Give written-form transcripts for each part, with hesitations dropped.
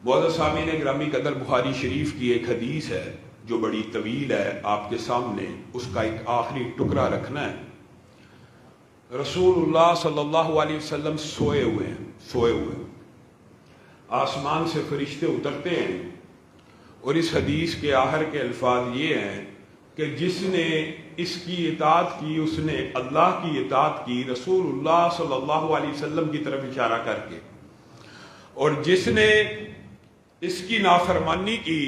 معزز سامعین گرامی قدر، بخاری شریف کی ایک حدیث ہے جو بڑی طویل ہے، آپ کے سامنے اس کا ایک آخری ٹکڑا رکھنا ہے۔ رسول اللہ صلی اللہ علیہ وسلم سوئے ہوئے آسمان سے فرشتے اترتے ہیں، اور اس حدیث کے آخر کے الفاظ یہ ہیں کہ جس نے اس کی اطاعت کی اس نے اللہ کی اطاعت کی، رسول اللہ صلی اللہ علیہ وسلم کی طرف اشارہ کر کے، اور جس نے اس کی نافرمانی کی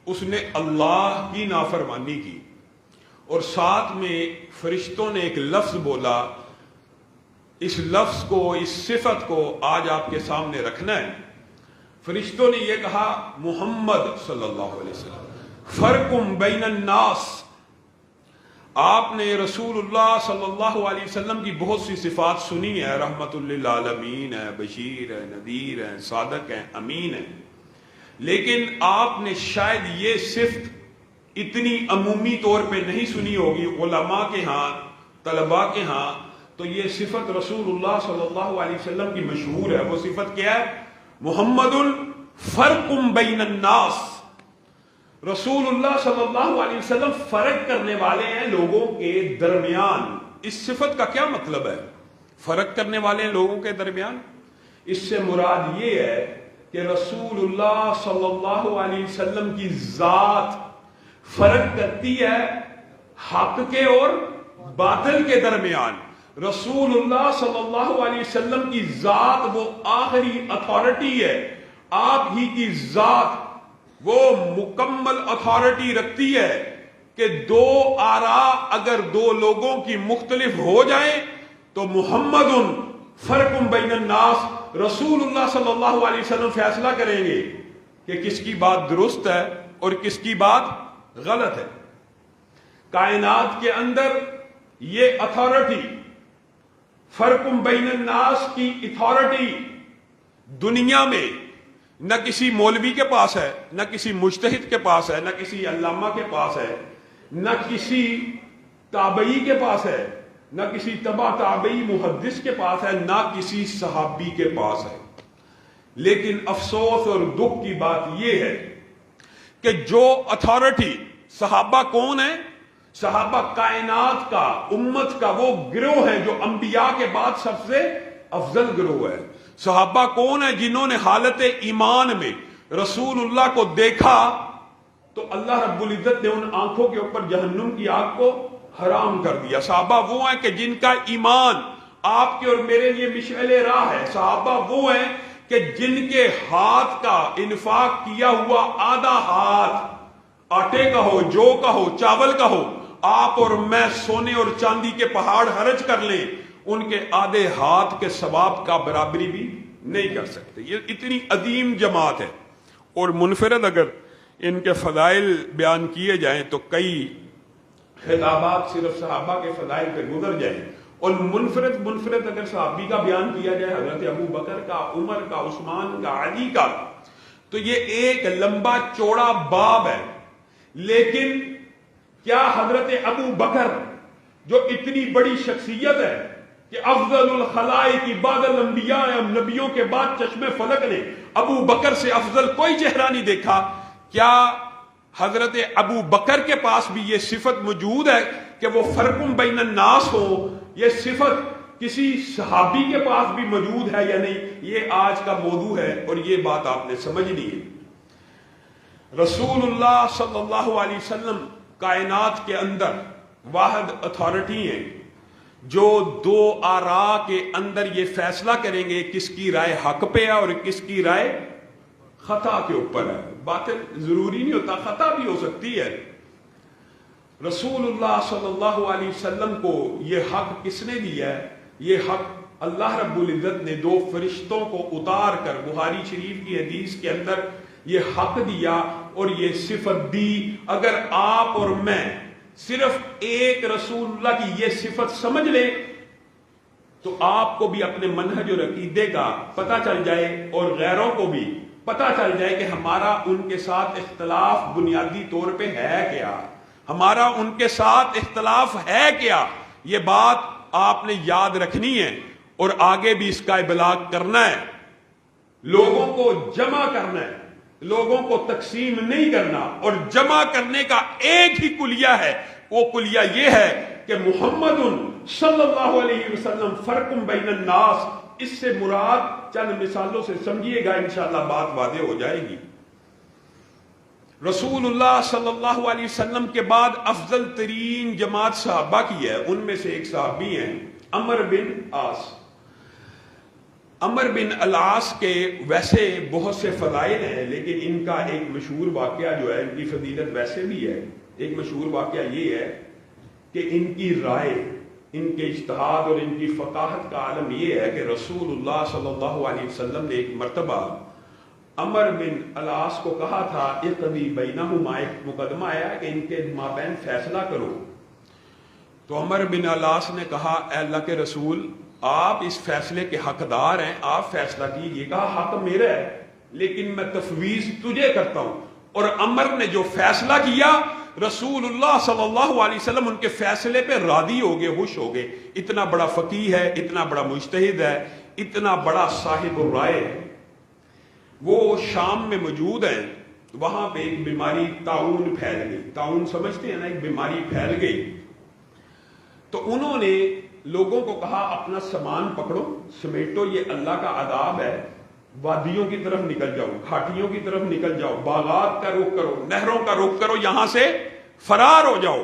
اس نے اللہ کی نافرمانی کی۔ اور ساتھ میں فرشتوں نے ایک لفظ بولا، اس لفظ کو، اس صفت کو آج آپ کے سامنے رکھنا ہے۔ فرشتوں نے یہ کہا محمد صلی اللہ علیہ وسلم فرقم بین الناس۔ آپ نے رسول اللہ صلی اللہ علیہ وسلم کی بہت سی صفات سنی ہے، رحمت للعالمین ہے، بشیر ہے، نذیر ہے، صادق ہے، امین ہے، لیکن آپ نے شاید یہ صفت اتنی عمومی طور پہ نہیں سنی ہوگی علماء کے ہاں، طلباء کے ہاں۔ تو یہ صفت رسول اللہ صلی اللہ علیہ وسلم کی مشہور ہے۔ وہ صفت کیا ہے؟ محمد فرق بین الناس۔ رسول اللہ صلی اللہ علیہ وسلم فرق کرنے والے ہیں لوگوں کے درمیان۔ اس صفت کا کیا مطلب ہے؟ فرق کرنے والے ہیں لوگوں کے درمیان۔ اس سے مراد یہ ہے کہ رسول اللہ صلی اللہ علیہ وسلم کی ذات فرق کرتی ہے حق کے اور باطل کے درمیان۔ رسول اللہ صلی اللہ علیہ وسلم کی ذات وہ آخری اتھارٹی ہے، آپ ہی کی ذات وہ مکمل اتھارٹی رکھتی ہے کہ دو آراء اگر دو لوگوں کی مختلف ہو جائیں تو محمد فرق بین الناس، رسول اللہ صلی اللہ علیہ وسلم فیصلہ کریں گے کہ کس کی بات درست ہے اور کس کی بات غلط ہے۔ کائنات کے اندر یہ اتھارٹی، فرق بین الناس کی اتھارٹی دنیا میں نہ کسی مولوی کے پاس ہے، نہ کسی مجتہد کے پاس ہے، نہ کسی علامہ کے پاس ہے، نہ کسی تابعی کے پاس ہے، نہ کسی تبع تابعی محدث کے پاس ہے، نہ کسی صحابی کے پاس ہے۔ لیکن افسوس اور دکھ کی بات یہ ہے کہ جو اتھارٹی، صحابہ کون ہیں؟ صحابہ کائنات کا، امت کا وہ گروہ ہے جو انبیاء کے بعد سب سے افضل گروہ ہے۔ صحابہ کون ہیں؟ جنہوں نے حالت ایمان میں رسول اللہ کو دیکھا تو اللہ رب العزت نے ان آنکھوں کے اوپر جہنم کی آگ کو حرام کر دیا۔ صحابہ وہ ہیں کہ جن کا ایمان آپ کے اور میرے لیے مشعل راہ ہے۔ صحابہ وہ ہیں کہ جن کے ہاتھ کا انفاق کیا ہوا آدھا ہاتھ آٹے کا ہو، جو کا ہو، چاول کا ہو، آپ اور میں سونے اور چاندی کے پہاڑ حرج کر لیں، ان کے آدھے ہاتھ کے ثواب کا برابری بھی نہیں کر سکتے۔ یہ اتنی عظیم جماعت ہے، اور منفرد اگر ان کے فضائل بیان کیے جائیں تو کئی خطابات صرف صحابہ کے فضائل پہ گزر جائیں، اور منفرد اگر صحابی کا بیان کیا جائے، حضرت ابو بکر کا، عمر کا، عثمان کا، علی کا، تو یہ ایک لمبا چوڑا باب ہے۔ لیکن کیا حضرت ابو بکر جو اتنی بڑی شخصیت ہے کہ افضل الخلائق بعد الانبیاء، نبیوں کے بعد چشم فلک نے ابو بکر سے افضل کوئی چہرہ نہیں دیکھا، کیا حضرت ابو بکر کے پاس بھی یہ صفت موجود ہے کہ وہ فرق بین الناس ہو؟ یہ صفت کسی صحابی کے پاس بھی موجود ہے یا نہیں؟ یہ آج کا موضوع ہے، اور یہ بات آپ نے سمجھنی ہے۔ رسول اللہ صلی اللہ علیہ وسلم کائنات کے اندر واحد اتھارٹی ہیں جو دو آراء کے اندر یہ فیصلہ کریں گے کس کی رائے حق پہ ہے اور کس کی رائے خطا کے اوپر ہے۔ باطل ضروری نہیں ہوتا، خطا بھی ہو سکتی ہے۔ رسول اللہ صلی اللہ علیہ وسلم کو یہ حق کس نے دیا ہے؟ یہ حق اللہ رب العزت نے دو فرشتوں کو اتار کر بخاری شریف کی حدیث کے اندر یہ حق دیا اور یہ صفت دی۔ اگر آپ اور میں صرف ایک رسول اللہ کی یہ صفت سمجھ لیں تو آپ کو بھی اپنے منہج اور عقیدے کا پتہ چل جائے، اور غیروں کو بھی پتہ چل جائے کہ ہمارا ان کے ساتھ اختلاف بنیادی طور پہ ہے کیا، ہمارا ان کے ساتھ اختلاف ہے کیا۔ یہ بات آپ نے یاد رکھنی ہے اور آگے بھی اس کا ابلاغ کرنا ہے، لوگوں کو جمع کرنا ہے۔ لوگوں کو تقسیم نہیں کرنا اور جمع کرنے کا ایک ہی کلیہ ہے، وہ کلیہ یہ ہے کہ محمد صلی اللہ علیہ وسلم فرق بین الناس۔ اس سے مراد چند مثالوں سے سمجھیے گا، انشاءاللہ بات واضح ہو جائے گی۔ رسول اللہ صلی اللہ علیہ وسلم کے بعد افضل ترین جماعت صحابہ کی ہے، ان میں سے ایک صحابی ہیں عمر بن عاص۔ عمر بن العاص کے ویسے بہت سے فضائل ہیں، لیکن ان کا ایک مشہور واقعہ جو ہے، ان کی فضیلت ویسے بھی ہے، ایک مشہور واقعہ یہ ہے کہ ان کی رائے، ان کے اجتہاد اور ان کی فقاہت کا عالم یہ ہے کہ رسول اللہ صلی اللہ علیہ وسلم نے ایک مرتبہ عمر بن العاص کو کہا تھا اقضی بینہما، ایک مقدمہ آیا کہ ان کے مابین فیصلہ کرو۔ تو عمر بن العاص نے کہا اے اللہ کے رسول، آپ اس فیصلے کے حقدار ہیں، آپ فیصلہ کیجیے۔ کہا حق میرا ہے لیکن میں تفویض تجھے کرتا ہوں۔ اور عمر نے جو فیصلہ کیا، رسول اللہ صلی اللہ علیہ وسلم ان کے فیصلے پہ راضی ہو گئے، خوش ہو گئے۔ اتنا بڑا فقیہ ہے، اتنا بڑا مجتہد ہے، اتنا بڑا صاحب الرائے ہے۔ وہ شام میں موجود ہیں، وہاں پہ ایک بیماری طاعون پھیل گئی۔ طاعون سمجھتے ہیں نا، ایک بیماری پھیل گئی۔ تو انہوں نے لوگوں کو کہا اپنا سامان پکڑو، سمیٹو، یہ اللہ کا عذاب ہے، وادیوں کی طرف نکل جاؤ، گھاٹیوں کی طرف نکل جاؤ، باغات کا رخ کرو، نہروں کا رخ کرو، یہاں سے فرار ہو جاؤ۔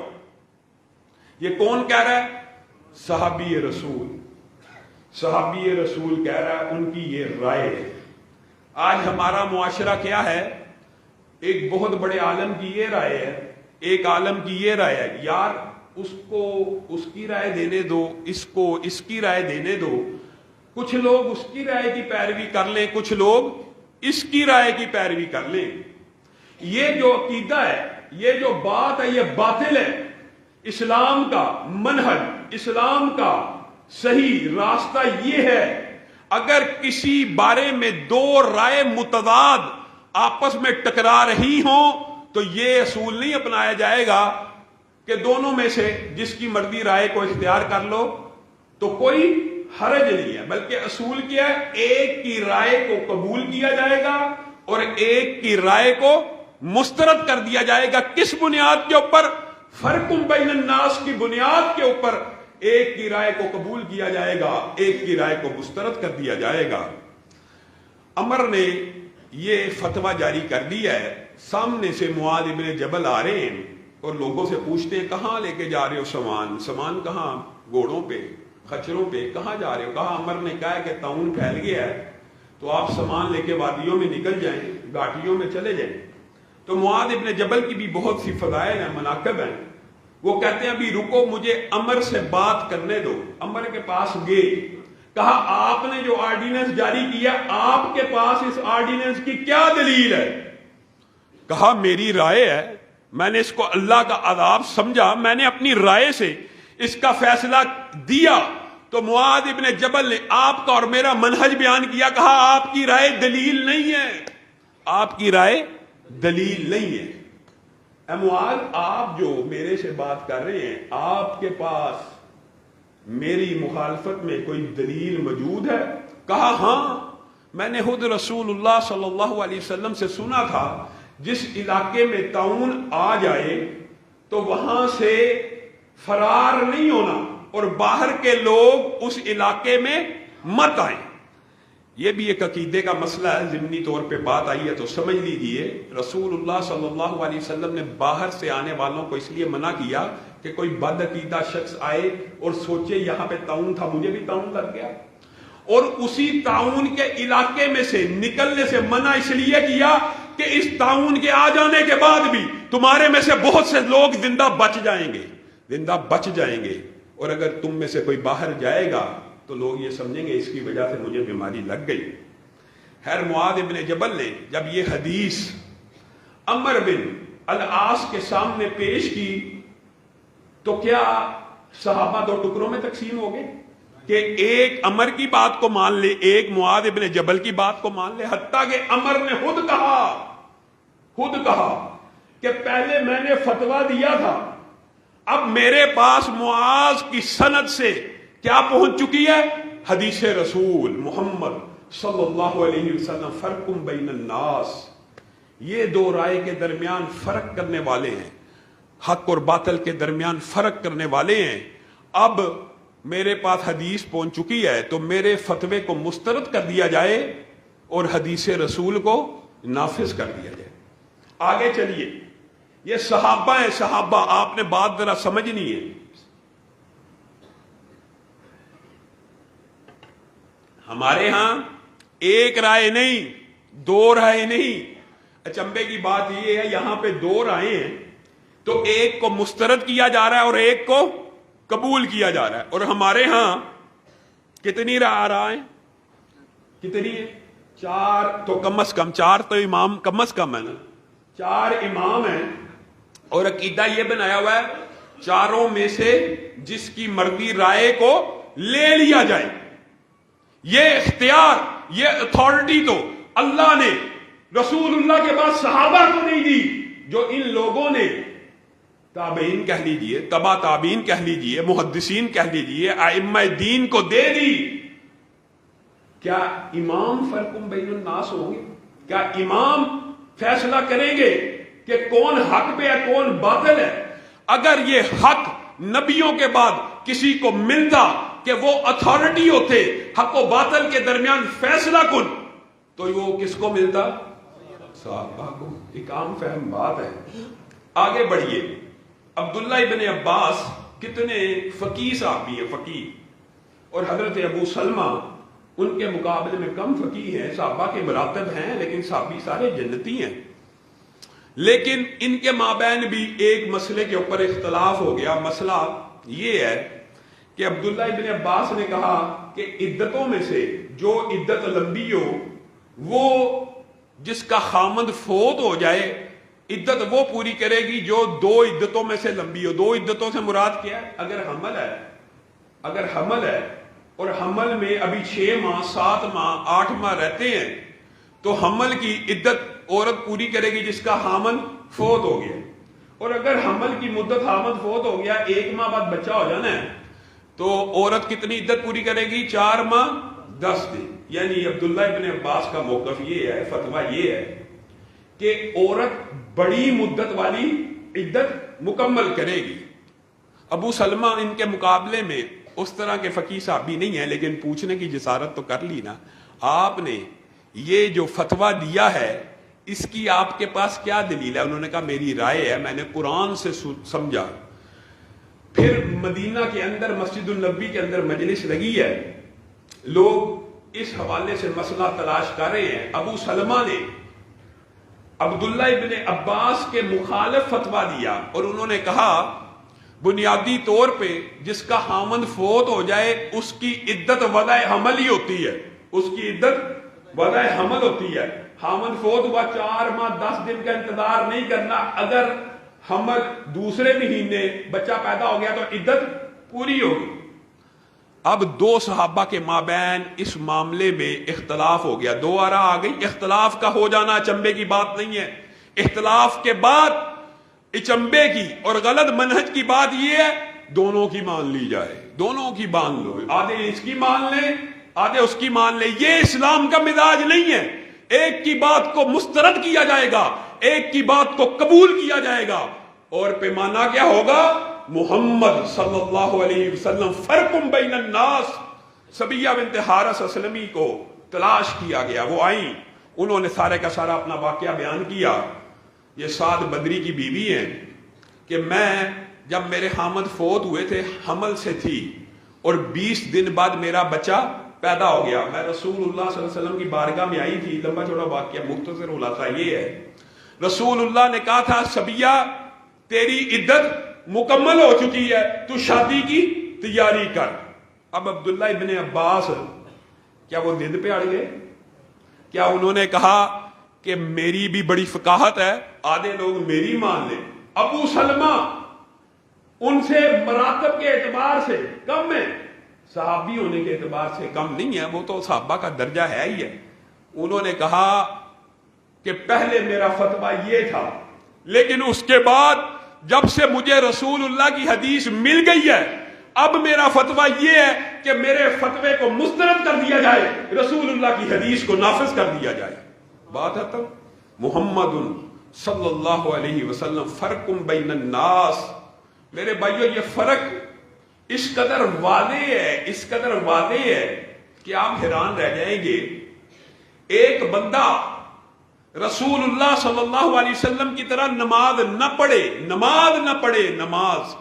یہ کون کہہ رہا ہے؟ صحابی رسول۔ صحابی رسول کہہ رہا ہے، ان کی یہ رائے ہے۔ آج ہمارا معاشرہ کیا ہے؟ ایک بہت بڑے عالم کی یہ رائے ہے، ایک عالم کی یہ رائے ہے، یار اس کو اس کی رائے دینے دو، اس کو اس کی رائے دینے دو۔ کچھ لوگ اس کی رائے کی پیروی کر لیں، کچھ لوگ اس کی رائے کی پیروی کر لیں۔ یہ جو عقیدہ ہے، یہ جو بات ہے، یہ باطل ہے۔ اسلام کا منہج، اسلام کا صحیح راستہ یہ ہے، اگر کسی بارے میں دو رائے متضاد آپس میں ٹکرا رہی ہوں تو یہ اصول نہیں اپنایا جائے گا کہ دونوں میں سے جس کی مرضی رائے کو اختیار کر لو تو کوئی حرج نہیں ہے، بلکہ اصول کیا ہے؟ ایک کی رائے کو قبول کیا جائے گا اور ایک کی رائے کو مسترد کر دیا جائے گا۔ کس بنیاد کے اوپر؟ فرق بین الناس کی بنیاد کے اوپر ایک کی رائے کو قبول کیا جائے گا، ایک کی رائے کو مسترد کر دیا جائے گا۔ عمر نے یہ فتویٰ جاری کر دیا ہے۔ سامنے سے معاذ ابن جبل آ رہے ہیں اور لوگوں سے پوچھتے ہیں کہاں لے کے جا رہے ہو سامان؟ سامان کہاں؟ گھوڑوں پہ، خچروں پہ، کہاں جا رہے ہو؟ کہا عمر نے کہا کہ طاعون پھیل گیا ہے تو آپ سامان لے کے وادیوں میں نکل جائیں، گھاٹیوں میں چلے جائیں۔ تو معاذ ابن جبل کی بھی بہت سی فضائل ہیں، مناقب ہیں۔ وہ کہتے ہیں ابھی رکو، مجھے عمر سے بات کرنے دو۔ عمر کے پاس گئے، کہا آپ نے جو آرڈیننس جاری کیا، آپ کے پاس اس آرڈیننس کی کیا دلیل ہے؟ کہا میری رائے ہے، میں نے اس کو اللہ کا عذاب سمجھا، میں نے اپنی رائے سے اس کا فیصلہ دیا۔ تو معاذ ابن جبل نے آپ کا اور میرا منہج بیان کیا، کہا آپ کی رائے دلیل نہیں ہے، آپ کی رائے دلیل نہیں ہے۔ اے معاذ، آپ جو میرے سے بات کر رہے ہیں، آپ کے پاس میری مخالفت میں کوئی دلیل موجود ہے؟ کہا ہاں، میں نے خود رسول اللہ صلی اللہ علیہ وسلم سے سنا تھا جس علاقے میں طاعون آ جائے تو وہاں سے فرار نہیں ہونا اور باہر کے لوگ اس علاقے میں مت آئیں۔ یہ بھی ایک عقیدے کا مسئلہ ہے، ضمنی طور پہ بات آئی ہے تو سمجھ لیجیے۔ رسول اللہ صلی اللہ علیہ وسلم نے باہر سے آنے والوں کو اس لیے منع کیا کہ کوئی بد عقیدہ شخص آئے اور سوچے یہاں پہ طاعون تھا، مجھے بھی طاعون لگ گیا، اور اسی طاعون کے علاقے میں سے نکلنے سے منع اس لیے کیا کہ اس طاعون کے آ جانے کے بعد بھی تمہارے میں سے بہت سے لوگ زندہ بچ جائیں گے، زندہ بچ جائیں گے، اور اگر تم میں سے کوئی باہر جائے گا تو لوگ یہ سمجھیں گے اس کی وجہ سے مجھے بیماری لگ گئی۔ خیر، معاذ ابن جبل نے جب یہ حدیث عمر بن العاص کے سامنے پیش کی تو کیا صحابہ دو ٹکڑوں میں تقسیم ہو گئے کہ ایک عمر کی بات کو مان لے، ایک معاذ ابن جبل کی بات کو مان لے؟ حتیٰ کہ عمر نے خود کہا کہ پہلے میں نے فتویٰ دیا تھا، اب میرے پاس معاذ کی سند سے کیا پہنچ چکی ہے؟ حدیث رسول محمد صلی اللہ علیہ وسلم، فرق بین الناس، یہ دو رائے کے درمیان فرق کرنے والے ہیں، حق اور باطل کے درمیان فرق کرنے والے ہیں۔ اب میرے پاس حدیث پہنچ چکی ہے تو میرے فتوے کو مسترد کر دیا جائے اور حدیث رسول کو نافذ کر دیا جائے۔ آگے چلیے، یہ صحابہ ہیں، صحابہ، آپ نے بات ذرا سمجھنی ہے۔ ہمارے ہاں ایک رائے نہیں، دو رائے نہیں۔ اچنبے کی بات یہ ہے، یہاں پہ دو رائے ہیں تو ایک کو مسترد کیا جا رہا ہے اور ایک کو قبول کیا جا رہا ہے۔ اور ہمارے ہاں کتنی رائے کتنی ہے؟ چار، تو کم از کم چار تو امام کم از کم ہے نا، چار امام ہیں، اور عقیدہ یہ بنایا ہوا ہے چاروں میں سے جس کی مرضی رائے کو لے لیا جائے۔ یہ اختیار، یہ اتھارٹی تو اللہ نے رسول اللہ کے بعد صحابہ کو نہیں دی، جو ان لوگوں نے تابعین کہہ لیجئے، تبع تابعین کہہ لیجئے، محدثین کہہ لیجئے، ائمہ دین کو دے دی۔ کیا امام فرق بین الناس ہوں گے؟ کیا امام فیصلہ کریں گے کہ کون حق پہ ہے کون باطل ہے؟ اگر یہ حق نبیوں کے بعد کسی کو ملتا کہ وہ اتھارٹی ہوتے حق و باطل کے درمیان فیصلہ کن، تو وہ کس کو ملتا؟ صحابہ کو۔ ایک عام فہم بات ہے۔ آگے بڑھیے، عبداللہ ابن عباس کتنے فقیہ صحابی ہیں، فقیہ، اور حضرت ابو سلمہ ان کے مقابلے میں کم فقیہ ہیں، صحابہ کے مراتب ہیں لیکن صحابی سارے جنتی ہیں۔ لیکن ان کے مابین بھی ایک مسئلے کے اوپر اختلاف ہو گیا۔ مسئلہ یہ ہے کہ عبداللہ ابن عباس نے کہا کہ عدتوں میں سے جو عدت لمبی ہو، وہ جس کا خامند فوت ہو جائے عدت وہ پوری کرے گی جو دو عدتوں میں سے لمبی ہو۔ دو عدتوں سے مراد کیا ہے؟ اگر حمل ہے اور حمل میں ابھی 6 ماہ 7 ماہ 8 ماہ رہتے ہیں تو حمل کی عدت عورت پوری کرے گی جس کا حامل فوت ہو گیا۔ اور اگر حمل کی مدت حامل فوت ہو گیا، 1 ماہ بعد بچہ ہو جانا ہے، تو عورت کتنی عدت پوری کرے گی؟ 4 ماہ 10 دن۔ یعنی عبداللہ ابن عباس کا موقف یہ ہے، فتویٰ یہ ہے کہ عورت بڑی مدت والی عدت مکمل کرے گی۔ ابو سلمہ ان کے مقابلے میں اس طرح کے فقیہ صحابی نہیں ہیں، لیکن پوچھنے کی جسارت تو کر لی نا۔ آپ نے یہ جو فتویٰ دیا ہے اس کی آپ کے پاس کیا دلیل ہے؟ انہوں نے کہا میری رائے ہے، میں نے قرآن سے سمجھا۔ پھر مدینہ کے اندر مسجد النبی کے اندر مجلس لگی ہے، لوگ اس حوالے سے مسئلہ تلاش کر رہے ہیں۔ ابو سلمہ نے عبداللہ ابن عباس کے مخالف فتویٰ دیا اور انہوں نے کہا بنیادی طور پہ جس کا حامل فوت ہو جائے اس کی عدت وضع حمل ہی ہوتی ہے، اس کی عدت وضع حمل ہوتی ہے۔ حامل فوت ہوا 4 ماہ 10 دن کا انتظار نہیں کرنا، اگر حمل دوسرے مہینے بچہ پیدا ہو گیا تو عدت پوری ہوگی۔ اب دو صحابہ کے مابین اس معاملے میں اختلاف ہو گیا، دو آراء آ گئی۔ اختلاف کا ہو جانا اچنبے کی بات نہیں ہے، اختلاف کے بعد اچنبے کی اور غلط منہج کی بات یہ ہے دونوں کی مان لی جائے، دونوں کی مان لو، آدھے اس کی مان لیں آدھے اس کی مان لیں۔ یہ اسلام کا مزاج نہیں ہے، ایک کی بات کو مسترد کیا جائے گا، ایک کی بات کو قبول کیا جائے گا، اور پیمانہ کیا ہوگا؟ محمد صلی اللہ علیہ وسلم۔ فرق بین الناس، صبیہ بنت حارث اسلمی کو تلاش کیا گیا، وہ آئیں، انہوں نے سارے کا سارا اپنا واقعہ بیان کیا۔ یہ سعد بدری کی بیوی ہیں کہ میں جب میرے حامد فوت ہوئے تھے حمل سے تھی اور 20 دن بعد میرا بچہ پیدا ہو گیا، میں رسول اللہ صلی اللہ علیہ وسلم کی بارگاہ میں آئی تھی۔ لمبا چوڑا واقعہ، مختصر خلاصہ یہ ہے، رسول اللہ نے کہا تھا صبیہ تیری عدت مکمل ہو چکی ہے، تو شادی کی تیاری کر۔ اب عبداللہ ابن عباس کیا وہ ضد پہ اڑ گئے؟ کیا انہوں نے کہا کہ میری بھی بڑی فقاہت ہے، آدھے لوگ میری مان لیں؟ ابو سلمہ ان سے مراتب کے اعتبار سے کم ہے، صحابی ہونے کے اعتبار سے کم نہیں ہے، وہ تو صحابہ کا درجہ ہے ہی ہے۔ انہوں نے کہا کہ پہلے میرا فتویٰ یہ تھا، لیکن اس کے بعد جب سے مجھے رسول اللہ کی حدیث مل گئی ہے اب میرا فتویٰ یہ ہے کہ میرے فتوے کو مسترد کر دیا جائے، رسول اللہ کی حدیث کو نافذ کر دیا جائے۔ بات ختم۔ محمد صلی اللہ علیہ وسلم فرق بین الناس. میرے بھائیو یہ فرق اس قدر واضح ہے، اس قدر واضح ہے کہ آپ حیران رہ جائیں گے. ایک بندہ رسول اللہ صلی اللہ علیہ وسلم کی طرح نماز نہ پڑھے، نماز نہ پڑھے، نماز،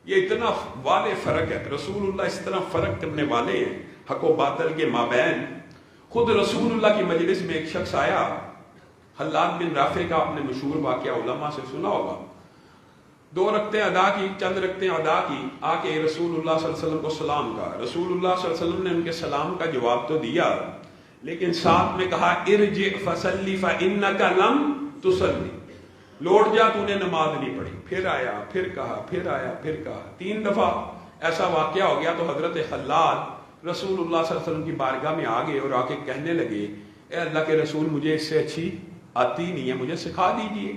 یہ اتنا واضح فرق ہے. رسول اللہ اس طرح فرق کرنے والے ہیں حق و باطل کے مابین. خود رسول اللہ کی مجلس میں ایک شخص آیا، حلاد بن رافع کا آپ نے مشہور واقعہ علماء سے سنا ہوگا. 2 رکعتیں ادا کی، چند رکعتیں ادا کی، آ کے رسول اللہ صلی اللہ علیہ وسلم کو سلام کہا. رسول اللہ صلی اللہ علیہ وسلم نے ان کے سلام کا جواب تو دیا، لیکن ساتھ میں کہا ارجع فصلی فانک لم تصلی، لوٹ جا، تو نے نماز نہیں پڑھی. پھر آیا، پھر کہا، پھر آیا، پھر کہا، 3 دفعہ ایسا واقعہ ہو گیا. تو حضرت خلاد رسول اللہ صلی اللہ علیہ وسلم کی بارگاہ میں آ گئے اور آ کے کہنے لگے اے اللہ کے رسول مجھے اس سے اچھی آتی نہیں ہے، مجھے سکھا دیجئے.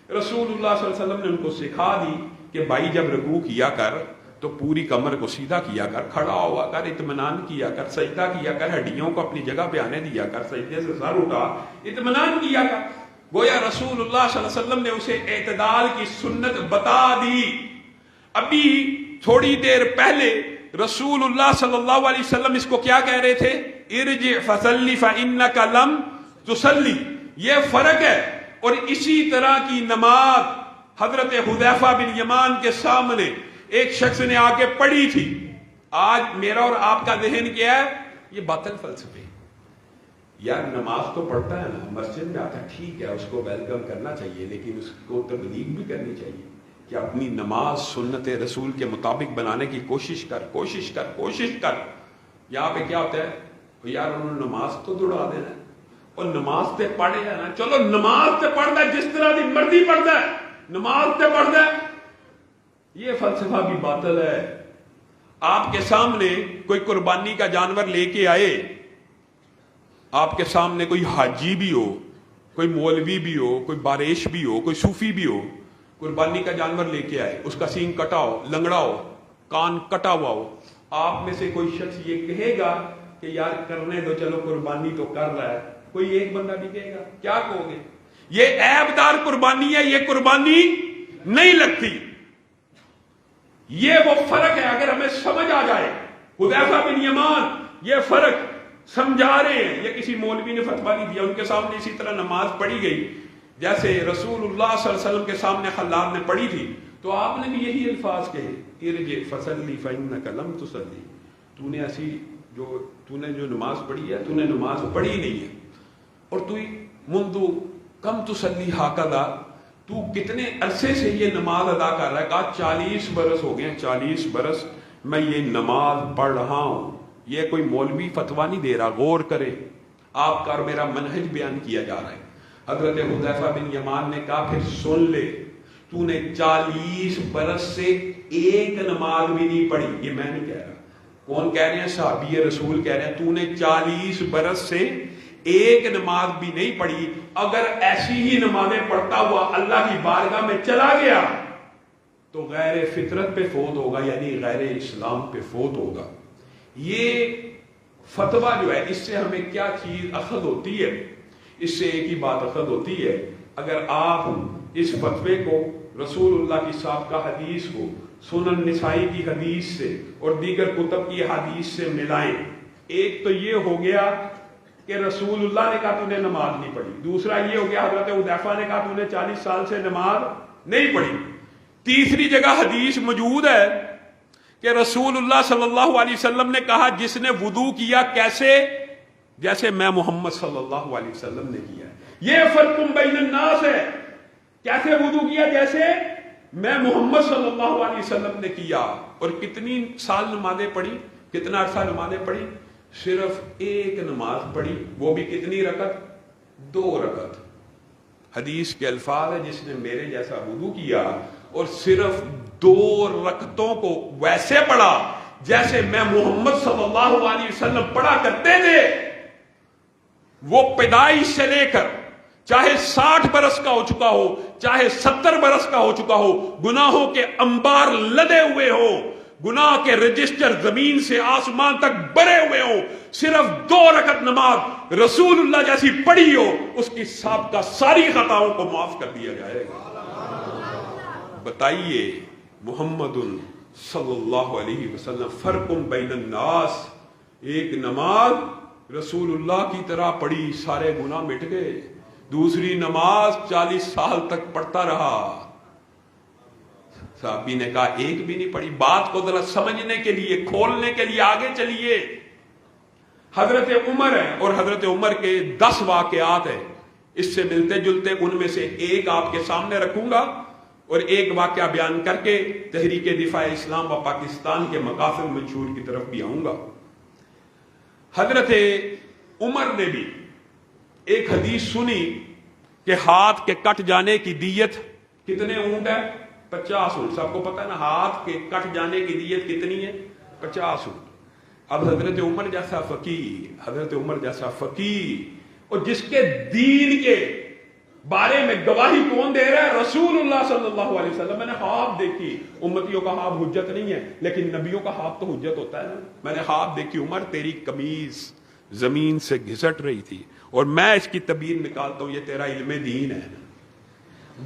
رسول اللہ صلی اللہ علیہ وسلم نے ان کو سکھا دی کہ بھائی جب رکوع کیا کر تو پوری کمر کو سیدھا کیا کر، کھڑا ہوا کر، اطمینان کیا کر، سجدہ کیا کر، ہڈیوں کو اپنی جگہ پہ آنے دیا کر، سجدے سے سر اٹھا، اطمینان کیا کر. گویا رسول اللہ صلی اللہ علیہ وسلم نے اسے اعتدال کی سنت بتا دی. ابھی تھوڑی دیر پہلے رسول اللہ صلی اللہ علیہ وسلم اس کو کیا کہہ رہے تھے؟ ارجع فصلی فانک لم تصلی. یہ فرق ہے. اور اسی طرح کی نماز حضرت حذیفہ بن یمان کے سامنے ایک شخص نے آ کے پڑھی تھی. آج میرا اور آپ کا ذہن کیا ہے؟ یہ باطل فلسفے. یار نماز تو پڑھتا ہے نا، مسجد میں آتا ہے، ٹھیک ہے، اس کو ویلکم کرنا چاہیے، لیکن اس کو تبلیغ بھی کرنی چاہیے کہ اپنی نماز سنت رسول کے مطابق بنانے کی کوشش کر، کوشش کر، کوشش کر. یہاں پہ کیا ہوتا ہے؟ یار انہوں نے نماز تو دوڑا دینا ہے، اور نماز تے پڑھے ہے نا، چلو نماز تے پڑھتا ہے، جس طرح کی مرضی پڑھتا ہے، نماز تے پڑھتا ہے. یہ فلسفہ بھی باطل ہے. آپ کے سامنے کوئی قربانی کا جانور لے کے آئے، آپ کے سامنے کوئی حاجی بھی ہو، کوئی مولوی بھی ہو، کوئی باریش بھی ہو، کوئی صوفی بھی ہو، قربانی کا جانور لے کے آئے، اس کا سینگ کٹا ہو، لنگڑا ہو، کان کٹا ہوا ہو، آپ میں سے کوئی شخص یہ کہے گا کہ یار کرنے دو، چلو قربانی تو کر رہا ہے؟ کوئی ایک بندہ بھی کہے گا؟ کیا کہو گے؟ یہ عیب دار قربانی ہے، یہ قربانی نہیں لگتی. یہ وہ فرق ہے. اگر ہمیں سمجھ آ جائے، حذیفہ بن یمان یہ فرق سمجھا رہے ہیں. یہ کسی مولوی نے فتویٰ نہیں دیا، ان کے سامنے اسی طرح نماز پڑھی گئی جیسے رسول اللہ صلی اللہ علیہ وسلم کے سامنے خلاد نے پڑھی تھی. تو آپ نے بھی یہی الفاظ کہے ارجع فصلی فانک لم تصلی. تو نے ایسی تو نے جو نماز پڑھی ہے، تو نے نماز پڑھی نہیں ہے. اور تو منذ کم تصلی ہاکذا، تو کتنے عرصے سے یہ نماز ادا کر رہا ہے؟ کہا 40 برس ہو گئے، 40 برس میں یہ نماز پڑھ رہا ہوں. یہ کوئی مولوی فتویٰ نہیں دے رہا، غور کرے. آپ کا اور میرا منہج بیان کیا جا رہا ہے. حضرت حذیفہ بن یمان نے کہا پھر سن لے، تو نے 40 برس سے ایک نماز بھی نہیں پڑھی. یہ میں نہیں کہہ رہا. کون کہہ رہے ہیں؟ صحابی رسول کہہ رہے ہیں تو نے 40 برس سے ایک نماز بھی نہیں پڑھی. اگر ایسی ہی نمازیں پڑھتا ہوا اللہ کی بارگاہ میں چلا گیا تو غیر فطرت پہ فوت ہوگا، یعنی غیر اسلام پہ فوت ہوگا. یہ فتویٰ جو ہے، اس سے ہمیں کیا چیز اخذ ہوتی ہے؟ اس سے ایک ہی بات اخذ ہوتی ہے، اگر آپ اس فتوے کو رسول اللہ کی سابقہ حدیث کو سنن نسائی کی حدیث سے اور دیگر کتب کی حدیث سے ملائیں. ایک تو یہ ہو گیا کہ رسول اللہ نے کہا تو نے نماز نہیں پڑھی. دوسرا یہ ہو گیا حضرت حذیفہ نے کہا تو نے 40 سال سے نماز نہیں پڑھی. تیسری جگہ حدیث موجود ہے کہ رسول اللہ صلی اللہ علیہ وسلم نے کہا جس نے وضو کیا کیسے؟ جیسے میں محمد صلی اللہ علیہ وسلم نے کیا. یہ فرق بین الناس ہے. کیسے وضو کیا؟ جیسے میں محمد صلی اللہ علیہ وسلم نے کیا. اور کتنی سال نمازیں پڑھی؟ کتنا عرصہ نمازیں پڑھی؟ صرف ایک نماز پڑھی، وہ بھی کتنی رکعت؟ 2 رکعت. حدیث کے الفاظ ہے جس نے میرے جیسا وضو کیا اور صرف 2 رکعتوں کو ویسے پڑھا جیسے میں محمد صلی اللہ علیہ وسلم پڑھا کرتے تھے. وہ پیدائش سے لے کر چاہے 60 برس کا ہو چکا ہو، چاہے 70 برس کا ہو چکا ہو، گناہوں کے انبار لدے ہوئے ہو، گناہ کے رجسٹر زمین سے آسمان تک بھرے ہوئے ہوں، صرف 2 رکعت نماز رسول اللہ جیسی پڑھی ہو، اس کی سابقہ ساری خطاؤں کو معاف کر دیا جائے گا۔ بتائیے محمد صلی اللہ علیہ وسلم فرق بین الناس، ایک نماز رسول اللہ کی طرح پڑھی سارے گناہ مٹ گئے، دوسری نماز 40 سال تک پڑھتا رہا۔ صحابی نے کہا ایک بھی نہیں پڑھی۔ بات کو ذرا سمجھنے کے لیے، کھولنے کے لیے آگے چلیے۔ حضرت عمر ہے اور حضرت عمر کے 10 واقعات ہیں، اس سے ملتے جلتے ان میں سے ایک آپ کے سامنے رکھوں گا اور ایک واقعہ بیان کر کے تحریک دفاع اسلام و پاکستان کے مقاصد منشور کی طرف بھی آؤں گا۔ حضرت عمر نے بھی ایک حدیث سنی کہ ہاتھ کے کٹ جانے کی دیت کتنے اونٹ ہے؟ 50 اونٹ۔ سب کو پتہ ہے نا ہاتھ کے کٹ جانے کی دیت کتنی ہے؟ 50 اونٹ۔ اب حضرت عمر جیسا فقیہ اور جس کے دین کے بارے میں گواہی کون دے رہا ہے؟ رسول اللہ صلی اللہ علیہ وسلم۔ میں نے خواب دیکھی، امتیوں کا خواب حجت نہیں ہے لیکن نبیوں کا خواب تو حجت ہوتا ہے نا۔ میں نے خواب دیکھی عمر تیری قمیض زمین سے گھسٹ رہی تھی اور میں اس کی تعبیر نکالتا ہوں یہ تیرا علم دین ہے۔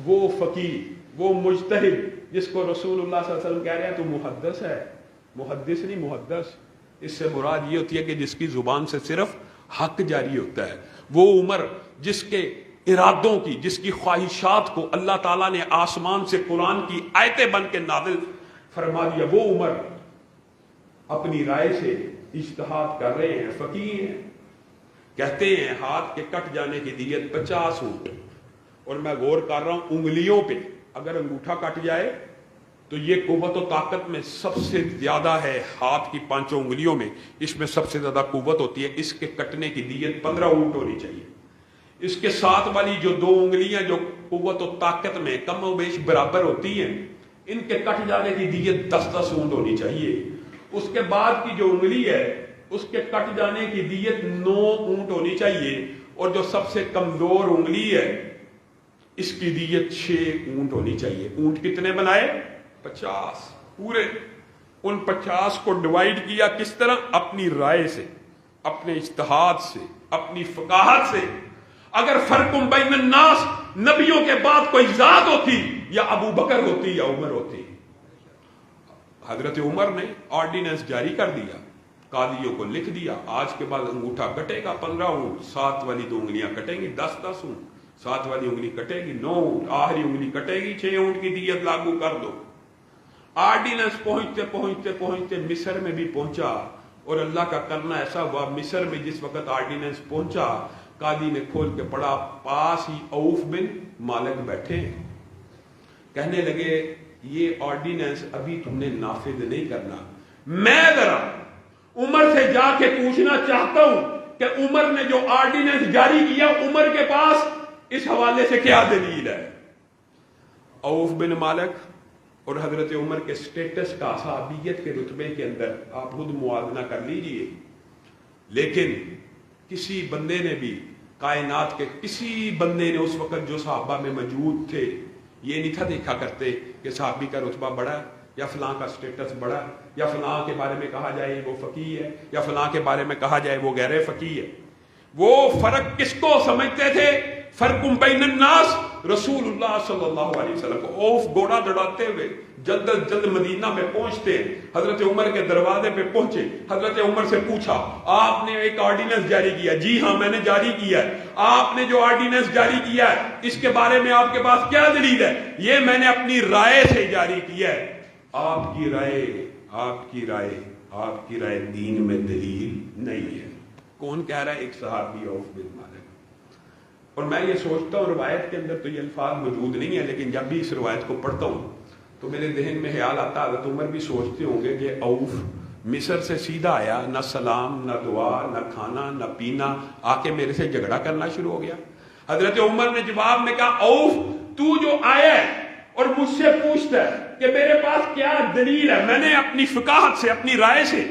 وہ فقیہ، وہ مجتہد جس کو رسول اللہ صلی اللہ علیہ وسلم کہہ رہے ہیں تو محدث ہے، محدث نہیں محدث۔ اس سے مراد یہ ہوتی ہے کہ جس کی زبان سے صرف حق جاری ہوتا ہے۔ وہ عمر جس کے ارادوں کی، جس کی خواہشات کو اللہ تعالیٰ نے آسمان سے قرآن کی آیتیں بن کے نازل فرما دیا، وہ عمر اپنی رائے سے اجتہاد کر رہے ہیں، فقیہ ہیں، کہتے ہیں ہاتھ کے کٹ جانے کی دیت 50 اونٹ۔ اور میں غور کر رہا ہوں انگلیوں پہ، اگر انگوٹھا کٹ جائے تو یہ قوت و طاقت میں سب سے زیادہ ہے ہاتھ کی 5 انگلیوں میں، اس میں سب سے زیادہ قوت ہوتی ہے۔ اس کے کٹنے کی دیت 15 اونٹ ہونی چاہیے۔ اس کے ساتھ والی جو 2 انگلیاں جو قوت و طاقت میں کم و بیش برابر ہوتی ہیں، ان کے کٹ جانے کی دیت 10 اونٹ ہونی چاہیے۔ اس کے بعد کی جو انگلی ہے اس کے کٹ جانے کی دیت 9 اونٹ ہونی چاہیے، اور جو سب سے کمزور انگلی ہے اس کی دیت 6 اونٹ ہونی چاہیے۔ اونٹ کتنے بنائے؟ 50 پورے۔ ان 50 کو ڈیوائیڈ کیا کس طرح؟ اپنی رائے سے، اپنے اجتہاد سے، اپنی فقاہت سے۔ اگر فرق بین الناس نبیوں کے بعد کوئی ذات ہوتی، یا ابو بکر ہوتی یا عمر ہوتی۔ حضرت عمر نے آرڈیننس جاری کر دیا، قاضیوں کو لکھ دیا آج کے بعد انگوٹھا کٹے گا 15 اونٹ، ساتھ والی 2 انگلیاں کٹیں گی 10 اونٹ، ساتھ والی انگلی کٹے گی 9 اونٹ، آخری انگلی کٹے گی 6 اونٹ کی دیت لاگو کر دو۔ آرڈیننس پہنچتے پہنچتے پہنچتے مصر میں بھی پہنچا، اور اللہ کا کرنا ایسا ہوا مصر میں جس وقت آرڈیننس پہنچا قاضی نے کھول کے پڑھا، پاس ہی عوف بن مالک بیٹھے ہیں۔ کہنے لگے یہ آرڈیننس ابھی تم نے نافذ نہیں کرنا۔ میں ذرا عمر سے جا کے پوچھنا چاہتا ہوں کہ عمر نے جو آرڈیننس جاری کیا عمر کے پاس اس حوالے سے کیا دلیل ہے؟ عوف بن مالک اور حضرت عمر کے سٹیٹس کا صحابیت کے رتبے کے اندر آپ خود موازنہ کر لیجئے، لیکن کسی بندے نے بھی، کائنات کے کسی بندے نے اس وقت جو صحابہ میں موجود تھے یہ نہیں تھا دیکھا کرتے کہ صحابی کا رتبہ بڑا ہے یا فلاں کا سٹیٹس بڑا ہے، یا فلاں کے بارے میں کہا جائے وہ فقیہ ہے، یا فلاں کے بارے میں کہا جائے وہ غیر فقیہ ہے۔ وہ فرق کس کو سمجھتے تھے؟ فرق بین الناس رسول اللہ صلی اللہ علیہ وسلم کو۔ اوف گھوڑا دوڑاتے ہوئے جلد از جلد مدینہ میں پہنچتے، حضرت عمر کے دروازے پہ پہنچے، حضرت عمر سے پوچھا آپ نے ایک آرڈیننس جاری کیا؟ جی ہاں میں نے جاری کیا ہے۔ آپ نے جو آرڈیننس جاری کیا ہے اس کے بارے میں آپ کے پاس کیا دلیل ہے؟ یہ میں نے اپنی رائے سے جاری کیا ہے۔ آپ کی رائے دین میں دلیل نہیں ہے۔ کون کہہ رہا ہے؟ ایک صحابی عوف بن مالک۔ اور میں یہ سوچتا ہوں روایت کے اندر تو یہ الفاظ موجود نہیں ہے، لیکن جب بھی اس روایت کو پڑھتا ہوں تو میرے ذہن میں خیال آتا، حضرت عمر بھی سوچتے ہوں گے کہ عوف مصر سے سیدھا آیا، نہ سلام نہ دعا نہ کھانا نہ پینا، آ کے میرے سے جھگڑا کرنا شروع ہو گیا۔ حضرت عمر نے جواب میں کہا عوف تو جو آیا ہے اور مجھ سے پوچھتا ہے کہ میرے پاس کیا دلیل ہے، میں نے اپنی فقاہت سے، اپنی رائے سے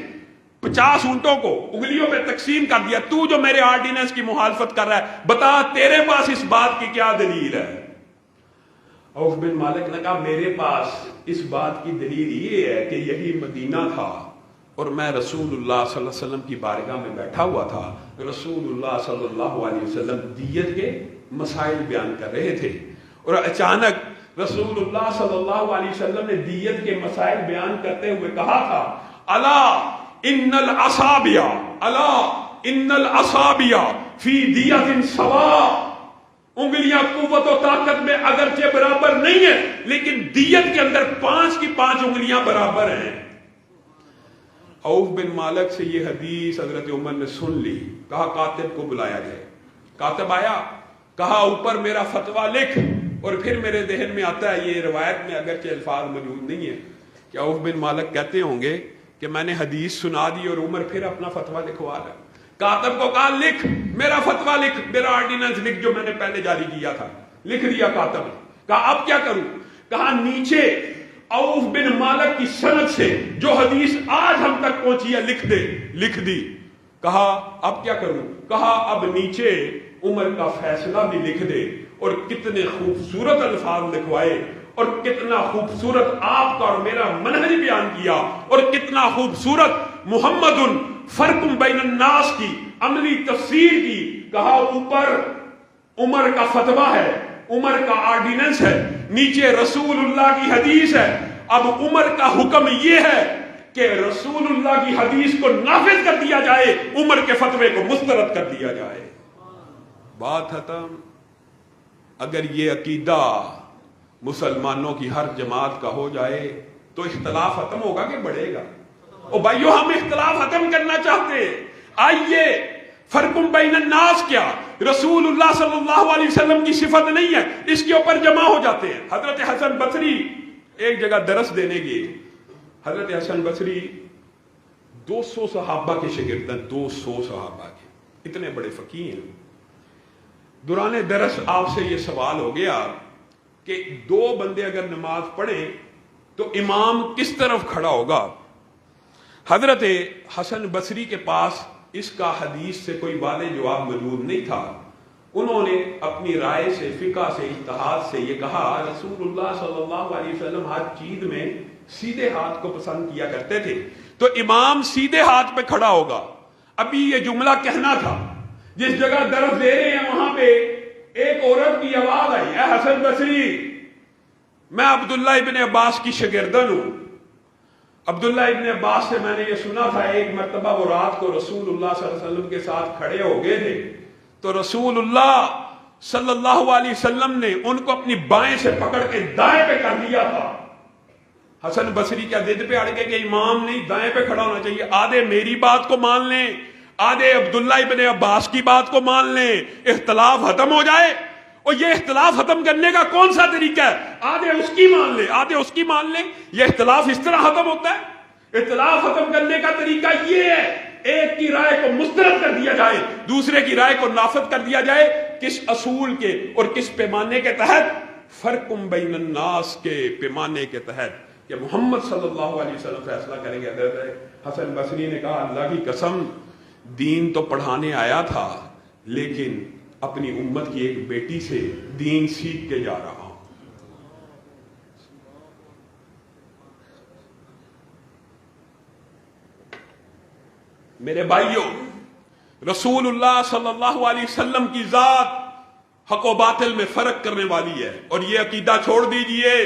50 اونٹوں کو انگلیوں پہ تقسیم کر دیا، تو جو میرے آرڈیننس کی مخالفت کر رہا ہے بتا تیرے پاس اس بات کی کیا دلیل ہے؟ عوف بن مالک نے کہا میرے پاس اس بات کی دلیل یہ ہے کہ یہی مدینہ تھا اور میں رسول اللہ صلی اللہ علیہ وسلم کی بارگاہ میں بیٹھا ہوا تھا. رسول اللہ صلی اللہ علیہ وسلم دیت کے مسائل بیان کر رہے تھے اور اچانک رسول اللہ صلی اللہ علیہ وسلم نے دیت کے مسائل بیان کرتے ہوئے کہا تھا الا ان الاصابع الا ان الاصابع فی دیت سواء. انگلیاں قوت و طاقت میں اگرچہ برابر نہیں ہیں لیکن دیت کے اندر 5 کی 5 انگلیاں برابر ہیں. عوف بن مالک سے یہ حدیث حضرت عمر نے سن لی. کہا کاتب کو بلایا جائے. کاتب آیا, کہا اوپر میرا فتویٰ لکھ. اور پھر میرے ذہن میں آتا ہے, یہ روایت میں اگرچہ الفاظ موجود نہیں ہے, کہ عوف بن مالک کہتے ہوں گے کہ میں نے حدیث سنا دی اور عمر پھر اپنا فتویٰ لکھوا رہا. کاتب کو کہا لکھ, میرا فتویٰ لکھ, میرا آرڈیننس لکھ جو میں نے پہلے جاری کیا تھا. لکھ دیا کاتب نے. کہا اب کیا کروں؟ کہا نیچے عوف بن مالک کی سند سے جو حدیث آج ہم تک پہنچی ہے لکھ دے. لکھ دی. کہا اب کیا کروں؟ کہا اب نیچے عمر کا فیصلہ بھی لکھ دے. اور کتنے خوبصورت الفاظ لکھوائے اور کتنا خوبصورت آپ کا اور میرا منہج بیان کیا اور کتنا خوبصورت محمد فرق بین الناس کی عملی تفسیر کی. کہا اوپر عمر کا فتویٰ ہے, عمر کا آرڈیننس ہے, نیچے رسول اللہ کی حدیث ہے. اب عمر کا حکم یہ ہے کہ رسول اللہ کی حدیث کو نافذ کر دیا جائے, عمر کے فتوے کو مسترد کر دیا جائے. بات ختم. اگر یہ عقیدہ مسلمانوں کی ہر جماعت کا ہو جائے تو اختلاف ختم ہوگا کہ بڑھے گا؟ او بھائیو ہم اختلاف ختم کرنا چاہتے ہیں. آئیے فرق بین الناس کیا رسول اللہ صلی اللہ علیہ وسلم کی صفت نہیں ہے, اس کے اوپر جمع ہو جاتے ہیں. حضرت حسن بصری ایک جگہ درس دینے گئے. حضرت حسن بصری 200 صحابہ کے شاگرد ہیں, 200 صحابہ کے, اتنے بڑے فقیہ ہیں. دوران درس آپ سے یہ سوال ہو گیا کہ 2 بندے اگر نماز پڑھیں تو امام کس طرف کھڑا ہوگا؟ حضرت حسن بصری کے پاس اس کا حدیث سے کوئی واضح جواب موجود نہیں تھا. انہوں نے اپنی رائے سے, فقہ سے, اجتہاد سے یہ کہا رسول اللہ صلی اللہ علیہ وسلم ہر چیز میں سیدھے ہاتھ کو پسند کیا کرتے تھے تو امام سیدھے ہاتھ پہ کھڑا ہوگا. ابھی یہ جملہ کہنا تھا. جس جگہ درس دے رہے ہیں وہاں پہ ایک عورت کی آواز آئی, اے حسن بصری میں عبداللہ ابن عباس کی شاگردن ہوں. عبداللہ ابن عباس سے میں نے یہ سنا تھا ایک مرتبہ وہ رات کو رسول اللہ صلی اللہ علیہ وسلم کے ساتھ کھڑے ہو گئے تھے تو رسول اللہ صلی اللہ علیہ وسلم نے ان کو اپنی بائیں سے پکڑ کے دائیں پہ کر دیا تھا. حسن بصری کیا ضد پہ اڑ گئے کہ امام نہیں دائیں پہ کھڑا ہونا چاہیے؟ آدھے میری بات کو مان لیں, آدھے عبداللہ ابن عباس کی بات کو مان لیں, اختلاف ختم ہو جائے. اور یہ اختلاف ختم کرنے کا کون سا طریقہ ہے؟ آدھے اس کی مان لیں, آدھے اس کی مان لیں. یہ اختلاف اس طرح ختم ہوتا ہے؟ اختلاف ختم کرنے کا طریقہ یہ ہے ایک کی رائے کو مسترد کر دیا جائے, دوسرے کی رائے کو نافذ کر دیا جائے. کس اصول کے اور کس پیمانے کے تحت؟ فرق بین الناس کے پیمانے کے تحت کہ محمد صلی اللہ علیہ وسلم فیصلہ کریں گے. حضرت حسن بصری نے کہا اللہ کی قسم دین تو پڑھانے آیا تھا لیکن اپنی امت کی ایک بیٹی سے دین سیکھ کے جا رہا ہوں. میرے بھائیوں, رسول اللہ صلی اللہ علیہ وسلم کی ذات حق و باطل میں فرق کرنے والی ہے. اور یہ عقیدہ چھوڑ دیجئے,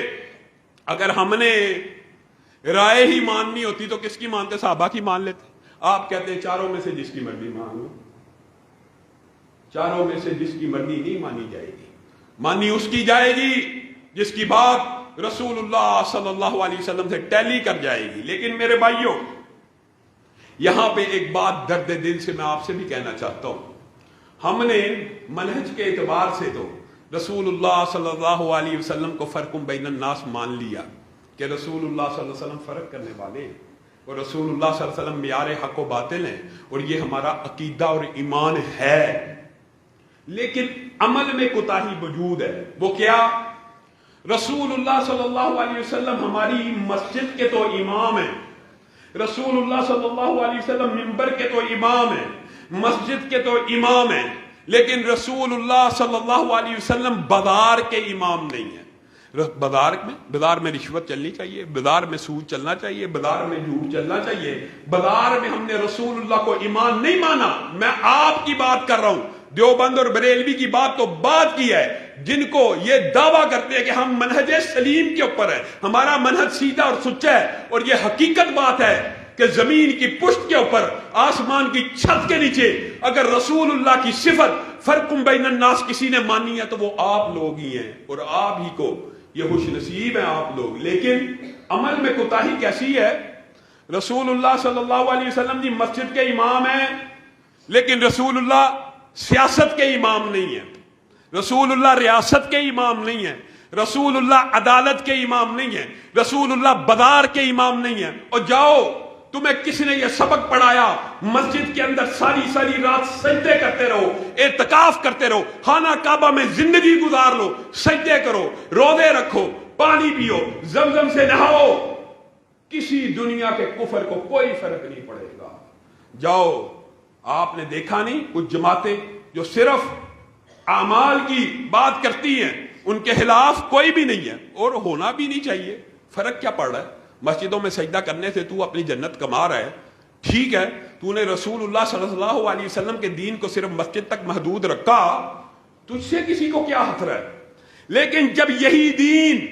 اگر ہم نے رائے ہی ماننی ہوتی تو کس کی مانتے؟ صحابہ کی مان لیتے. آپ کہتے ہیں چاروں میں سے جس کی مرضی مان لو. چاروں میں سے جس کی مرضی نہیں مانی جائے گی, مانی اس کی جائے گی جس کی بات رسول اللہ صلی اللہ علیہ وسلم سے ٹیلی کر جائے گی. لیکن میرے بھائیوں یہاں پہ ایک بات درد دل سے میں آپ سے بھی کہنا چاہتا ہوں. ہم نے منہج کے اعتبار سے تو رسول اللہ صلی اللہ علیہ وسلم کو فرق بین الناس مان لیا کہ رسول اللہ صلی اللہ علیہ وسلم فرق کرنے والے ہیں اور رسول اللہ صلی اللہ علیہ وسلم معیار حق و باطل ہیں اور یہ ہمارا عقیدہ اور ایمان ہے. لیکن عمل میں کوتاہی موجود ہے. وہ کیا؟ رسول اللہ صلی اللہ علیہ وسلم ہماری مسجد کے تو امام ہیں, رسول اللہ صلی اللہ علیہ وسلم منبر کے تو امام ہیں, مسجد کے تو امام ہیں, لیکن رسول اللہ صلی اللہ علیہ وسلم بازار کے امام نہیں ہیں. بازار میں رشوت چلنی چاہیے، بازار میں سود چلنا چاہیے، بازار میں جھوٹ چلنا چاہیے، بازار میں ہم نے رسول اللہ کو ایمان نہیں مانا۔ میں آپ کی بات کر رہا ہوں، دیوبند اور بریلوی کی بات تو بات کی ہے، جن کو یہ دعویٰ کرتے ہیں کہ ہم منہج سلیم کے اوپر ہیں، ہمارا منہج سیدھا اور سچا ہے، اور یہ حقیقت بات ہے کہ زمین کی پشت کے اوپر، آسمان کی چھت کے نیچے اگر رسول اللہ کی صفت فرق بین الناس کسی نے مانی ہے تو وہ آپ لوگ ہی ہیں، اور آپ ہی کو یہ خوش نصیب ہیں آپ لوگ۔ لیکن عمل میں کوتاہی کیسی ہے؟ رسول اللہ صلی اللہ علیہ وسلم جی مسجد کے امام ہیں، لیکن رسول اللہ سیاست کے امام نہیں ہیں، رسول اللہ ریاست کے امام نہیں ہیں، رسول اللہ عدالت کے امام نہیں ہیں، رسول اللہ بازار کے امام نہیں ہیں۔ اور جاؤ، تمہیں کس نے یہ سبق پڑھایا؟ مسجد کے اندر ساری رات سجدے کرتے رہو، اعتکاف کرتے رہو، خانہ کعبہ میں زندگی گزار لو، سجدے کرو، روزے رکھو، پانی پیو، زمزم سے نہاؤ، کسی دنیا کے کفر کو کوئی فرق نہیں پڑے گا۔ جاؤ، آپ نے دیکھا نہیں کچھ جماعتیں جو صرف اعمال کی بات کرتی ہیں، ان کے خلاف کوئی بھی نہیں ہے، اور ہونا بھی نہیں چاہیے۔ فرق کیا پڑ رہا ہے؟ مسجدوں میں سجدہ کرنے سے تو اپنی جنت کما رہا ہے، ٹھیک ہے، تو نے رسول اللہ صلی اللہ علیہ وسلم کے دین کو صرف مسجد تک محدود رکھا، تجھ سے کسی کو کیا خطرہ ہے؟ لیکن جب یہی دین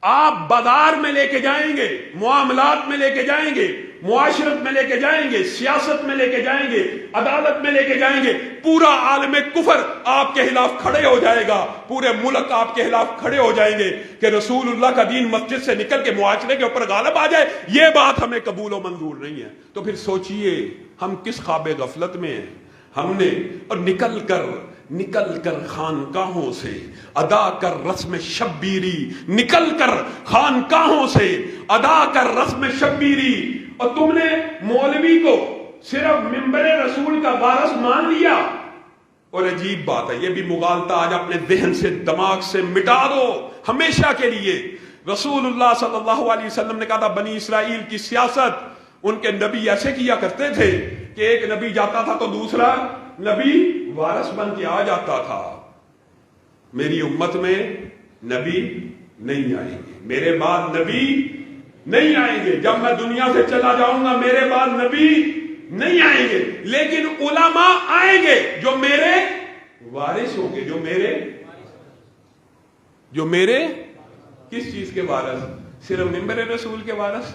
آپ بازار میں لے کے جائیں گے، معاملات میں لے کے جائیں گے، معاشرت میں لے کے جائیں گے، سیاست میں لے کے جائیں گے، عدالت میں لے کے جائیں گے، پورا عالم کفر آپ کے خلاف کھڑے ہو جائے گا، پورے ملک آپ کے خلاف کھڑے ہو جائیں گے کہ رسول اللہ کا دین مسجد سے نکل کے معاشرے کے اوپر غالب آ جائے۔ یہ بات ہمیں قبول و منظور نہیں ہے۔ تو پھر سوچئے ہم کس خواب غفلت میں ہیں؟ ہم نے اور نکل کر خانقاہوں سے ادا کر رسم شبیری، نکل کر خانقاہوں سے ادا کر رسم شبیری، اور تم نے مولوی کو صرف ممبر رسول کا وارث مان لیا۔ اور عجیب بات ہے، یہ بھی مغالطہ آج اپنے ذہن سے، دماغ سے مٹا دو ہمیشہ کے لیے۔ رسول اللہ صلی اللہ علیہ وسلم نے کہا تھا بنی اسرائیل کی سیاست، ان کے نبی ایسے کیا کرتے تھے کہ ایک نبی جاتا تھا تو دوسرا نبی وارث بن کے آ جاتا تھا۔ میری امت میں نبی نہیں آئیں گے، میرے بعد نبی نہیں آئیں گے، جب میں دنیا سے چلا جاؤں گا میرے بعد نبی نہیں آئیں گے، لیکن علماء آئیں گے جو میرے وارث ہوں گے، جو میرے کس چیز کے وارث؟ صرف ممبر رسول کے وارث،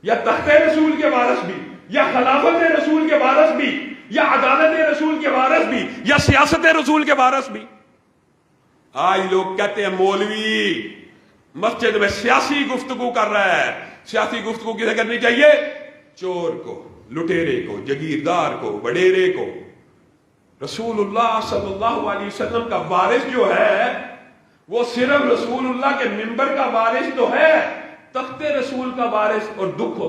یا تخت رسول کے وارث بھی، یا خلافت رسول کے وارث بھی، یا عدالت رسول کے وارث بھی، یا سیاست رسول کے وارث بھی۔ آج لوگ کہتے ہیں مولوی مسجد میں سیاسی گفتگو کر رہا ہے۔ سیاسی گفتگو کسے کرنی چاہیے؟ چور کو، لٹیرے کو، جگیردار کو، وڈیرے کو۔ رسول اللہ صلی اللہ علیہ وسلم کا وارث جو ہے وہ صرف رسول اللہ کے منبر کا وارث تو ہے، تخت رسول کا وارث، اور دکھ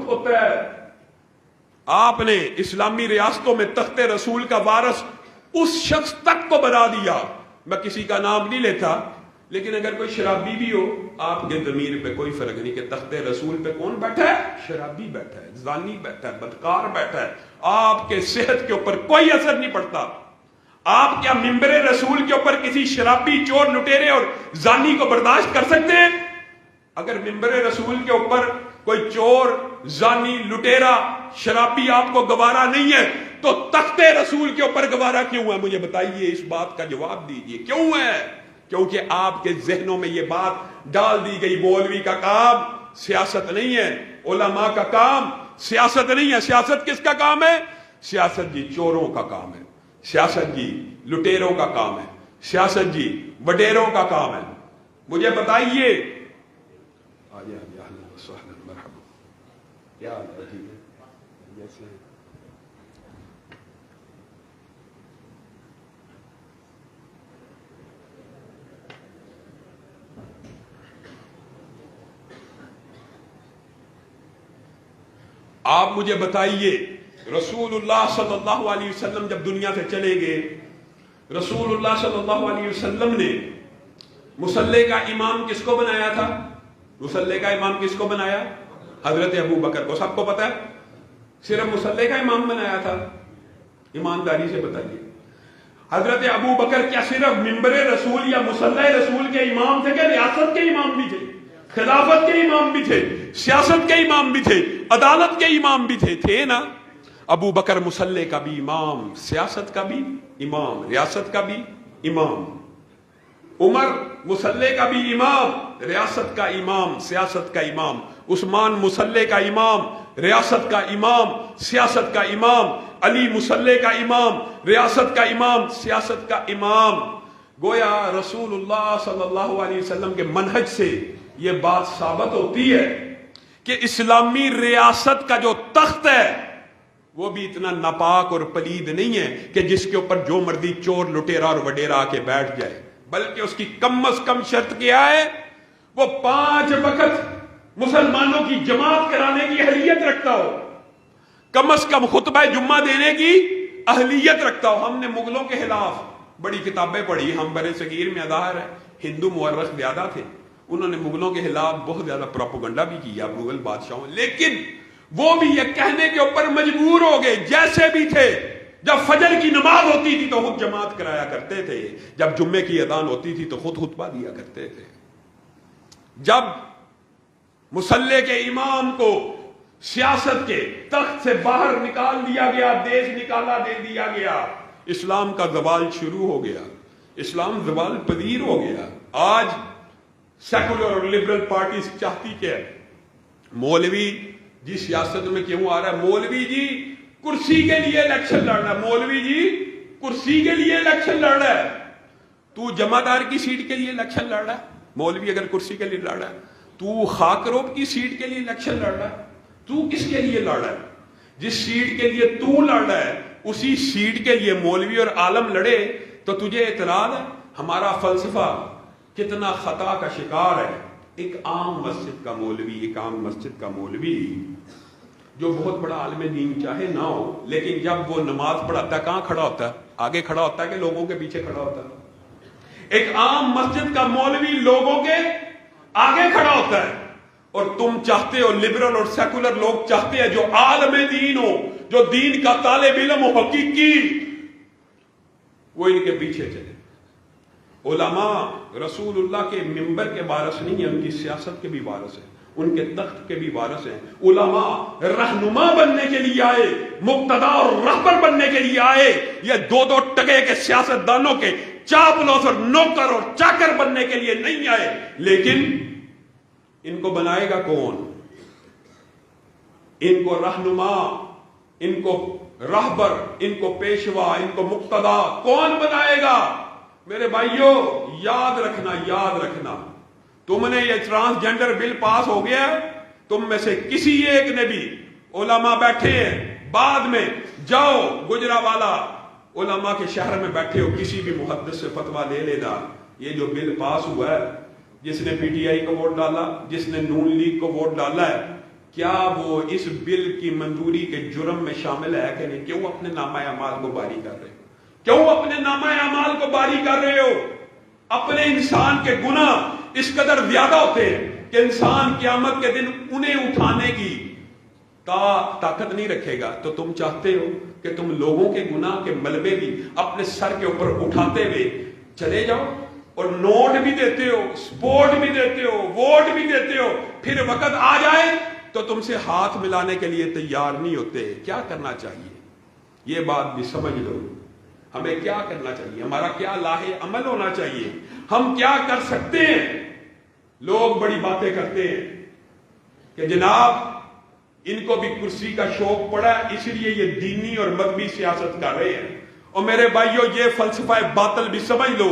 ہوتا ہے آپ نے اسلامی ریاستوں میں تخت رسول کا وارث اس شخص تک کو بنا دیا۔ میں کسی کا نام نہیں لیتا، لیکن اگر کوئی شرابی بھی ہو، آپ کے ضمیر پہ کوئی فرق نہیں کہ تخت رسول پہ کون بیٹھا ہے؟ شرابی بیٹھا ہے، زانی بیٹھا ہے، بدکار بیٹھا ہے، آپ کے صحت کے اوپر کوئی اثر نہیں پڑتا۔ آپ کیا ممبر رسول کے اوپر کسی شرابی، چور، لٹیرے اور زانی کو برداشت کر سکتے ہیں؟ اگر ممبر رسول کے اوپر کوئی چور، زانی، لٹیرا، شرابی آپ کو گوارا نہیں ہے تو تخت رسول کے اوپر گوارا کیوں ہے؟ مجھے بتائیے، اس بات کا جواب دیجئے، کیوں ہے؟ کیونکہ آپ کے ذہنوں میں یہ بات ڈال دی گئی، مولوی کا کام سیاست نہیں ہے، علماء کا کام سیاست نہیں ہے۔ سیاست کس کا کام ہے؟ سیاست جی چوروں کا کام ہے، سیاست جی لٹیروں کا کام ہے، سیاست جی وڈیروں کا کام ہے۔ مجھے بتائیے، آجے اہلا وسہلا مرحبا، کیا حال ہے؟ جیسے آپ مجھے بتائیے، رسول اللہ صلی اللہ علیہ وسلم جب دنیا سے چلے گئے، رسول اللہ صلی اللہ علیہ وسلم نے مصلی کا امام کس کو بنایا تھا؟ مصلی کا امام کس کو بنایا؟ حضرت ابو بکر کو، سب کو پتا ہے، صرف مصلی کا امام بنایا تھا۔ ایمانداری سے بتائیے، حضرت ابو بکر کیا صرف منبر رسول یا مصلی رسول کے امام تھے کہ ریاست کے امام بھی تھے، خلافت کے امام بھی تھے، سیاست کے امام بھی تھے، عدالت کے امام بھی تھے نا؟ ابو بکر مصلی کا بھی امام، سیاست کا بھی امام، ریاست کا بھی امام۔ عمر مصلی کا بھی امام، ریاست کا امام، سیاست کا امام۔ عثمان مصلی کا امام، ریاست کا امام، سیاست کا امام۔ علی مصلی کا امام، ریاست کا امام، سیاست کا امام۔ گویا رسول اللہ صلی اللہ علیہ وسلم کے منہج سے یہ بات ثابت ہوتی ہے کہ اسلامی ریاست کا جو تخت ہے وہ بھی اتنا ناپاک اور پلید نہیں ہے کہ جس کے اوپر جو مرضی چور لٹیرا اور وڈیرا آ کے بیٹھ جائے، بلکہ اس کی کم از کم شرط کیا ہے؟ وہ 5 وقت مسلمانوں کی جماعت کرانے کی اہلیت رکھتا ہو، کم از کم خطبہ جمعہ دینے کی اہلیت رکھتا ہو۔ ہم نے مغلوں کے خلاف بڑی کتابیں پڑھی، ہم برِ صغیر میں ظاہر ہے ہندو مورخ زیادہ تھے، انہوں نے مغلوں کے خلاف بہت زیادہ پروپیگنڈا بھی کیا مغل بادشاہوں، لیکن وہ بھی یہ کہنے کے اوپر مجبور ہو گئے جیسے بھی تھے، جب فجر کی نماز ہوتی تھی تو خود جماعت کرایا کرتے تھے، جب جمعے کی اذان ہوتی تھی تو خود خطبہ دیا کرتے تھے۔ جب مصلی کے امام کو سیاست کے تخت سے باہر نکال دیا گیا، دیش نکالا دے دیا گیا، اسلام کا زوال شروع ہو گیا، اسلام زوال پذیر ہو گیا۔ آج سیکولر اور لبرل پارٹیز چاہتی کہ مولوی جی سیاست میں کیوں آ رہا ہے؟ مولوی جی کرسی کے لیے الیکشن لڑ رہا ہے، مولوی جی کرسی کے لیے الیکشن لڑ رہا ہے۔ تو جمعدار کی سیٹ کے لیے الیکشن لڑ رہا ہے، مولوی اگر کرسی کے لیے لڑ رہا ہے۔ تو خاکروب کی سیٹ کے لیے الیکشن لڑ رہا ہے، تو کس کے لیے لڑ رہا ہے؟ جس سیٹ کے لیے تو لڑ رہا ہے اسی سیٹ کے لیے مولوی اور عالم لڑے تو تجھے اعتراض ہے؟ ہمارا فلسفہ کتنا خطا کا شکار ہے۔ ایک عام مسجد کا مولوی، ایک عام مسجد کا مولوی جو بہت بڑا عالم دین چاہے نہ ہو، لیکن جب وہ نماز پڑھاتا ہے کہاں کھڑا ہوتا ہے؟ آگے کھڑا ہوتا ہے کہ لوگوں کے پیچھے کھڑا ہوتا ہے؟ ایک عام مسجد کا مولوی لوگوں کے آگے کھڑا ہوتا ہے، اور تم چاہتے ہو، لبرل اور سیکولر لوگ چاہتے ہیں جو عالم دین ہو، جو دین کا طالب علم ہو حقیقی، وہ ان کے پیچھے چلے۔ علماء رسول اللہ کے منبر کے وارث نہیں ہیں، ان کی سیاست کے بھی وارث ہیں، ان کے تخت کے بھی وارث ہیں۔ علماء رہنما بننے کے لیے آئے، مقتدا اور رہبر بننے کے لیے آئے، یہ 2 ٹکے کے سیاست دانوں کے چاپلوس اور نوکر اور چاکر بننے کے لیے نہیں آئے۔ لیکن ان کو بنائے گا کون؟ ان کو رہنما، ان کو رہبر، ان کو پیشوا، ان کو مقتدا کون بنائے گا؟ میرے بھائیوں یاد رکھنا، یاد رکھنا، تم نے یہ ٹرانسجنڈر بل پاس ہو گیا، تم میں سے کسی ایک نے بھی، علماء بیٹھے ہیں، بعد میں جاؤ گجرانوالہ علماء کے شہر میں بیٹھے ہو، کسی بھی محدث سے فتویٰ لے لینا، یہ جو بل پاس ہوا ہے، جس نے پی ٹی آئی کو ووٹ ڈالا، جس نے نون لیگ کو ووٹ ڈالا ہے، کیا وہ اس بل کی منظوری کے جرم میں شامل ہے کہ نہیں؟ کیوں اپنے نامہ اعمال کو باری کر رہے ہو؟ کیوں اپنے نامہ اعمال کو باری کر رہے ہو؟ اپنے انسان کے گناہ اس قدر زیادہ ہوتے ہیں کہ انسان قیامت کے دن انہیں اٹھانے کی طاقت نہیں رکھے گا۔ تو تم چاہتے ہو کہ تم لوگوں کے گناہ کے ملبے بھی اپنے سر کے اوپر اٹھاتے ہوئے چلے جاؤ، اور نوٹ بھی دیتے ہو، سپورٹ بھی دیتے ہو، ووٹ بھی دیتے ہو، پھر وقت آ جائے تو تم سے ہاتھ ملانے کے لیے تیار نہیں ہوتے۔ کیا کرنا چاہیے؟ یہ بات بھی سمجھ لو، ہمیں کیا کرنا چاہیے، ہمارا کیا لاہے عمل ہونا چاہیے، ہم کیا کر سکتے ہیں۔ لوگ بڑی باتیں کرتے ہیں کہ جناب ان کو بھی کرسی کا شوق پڑا اس لیے یہ دینی اور مذہبی سیاست کر رہے ہیں۔ اور میرے بھائیوں یہ فلسفہ باطل بھی سمجھ لو،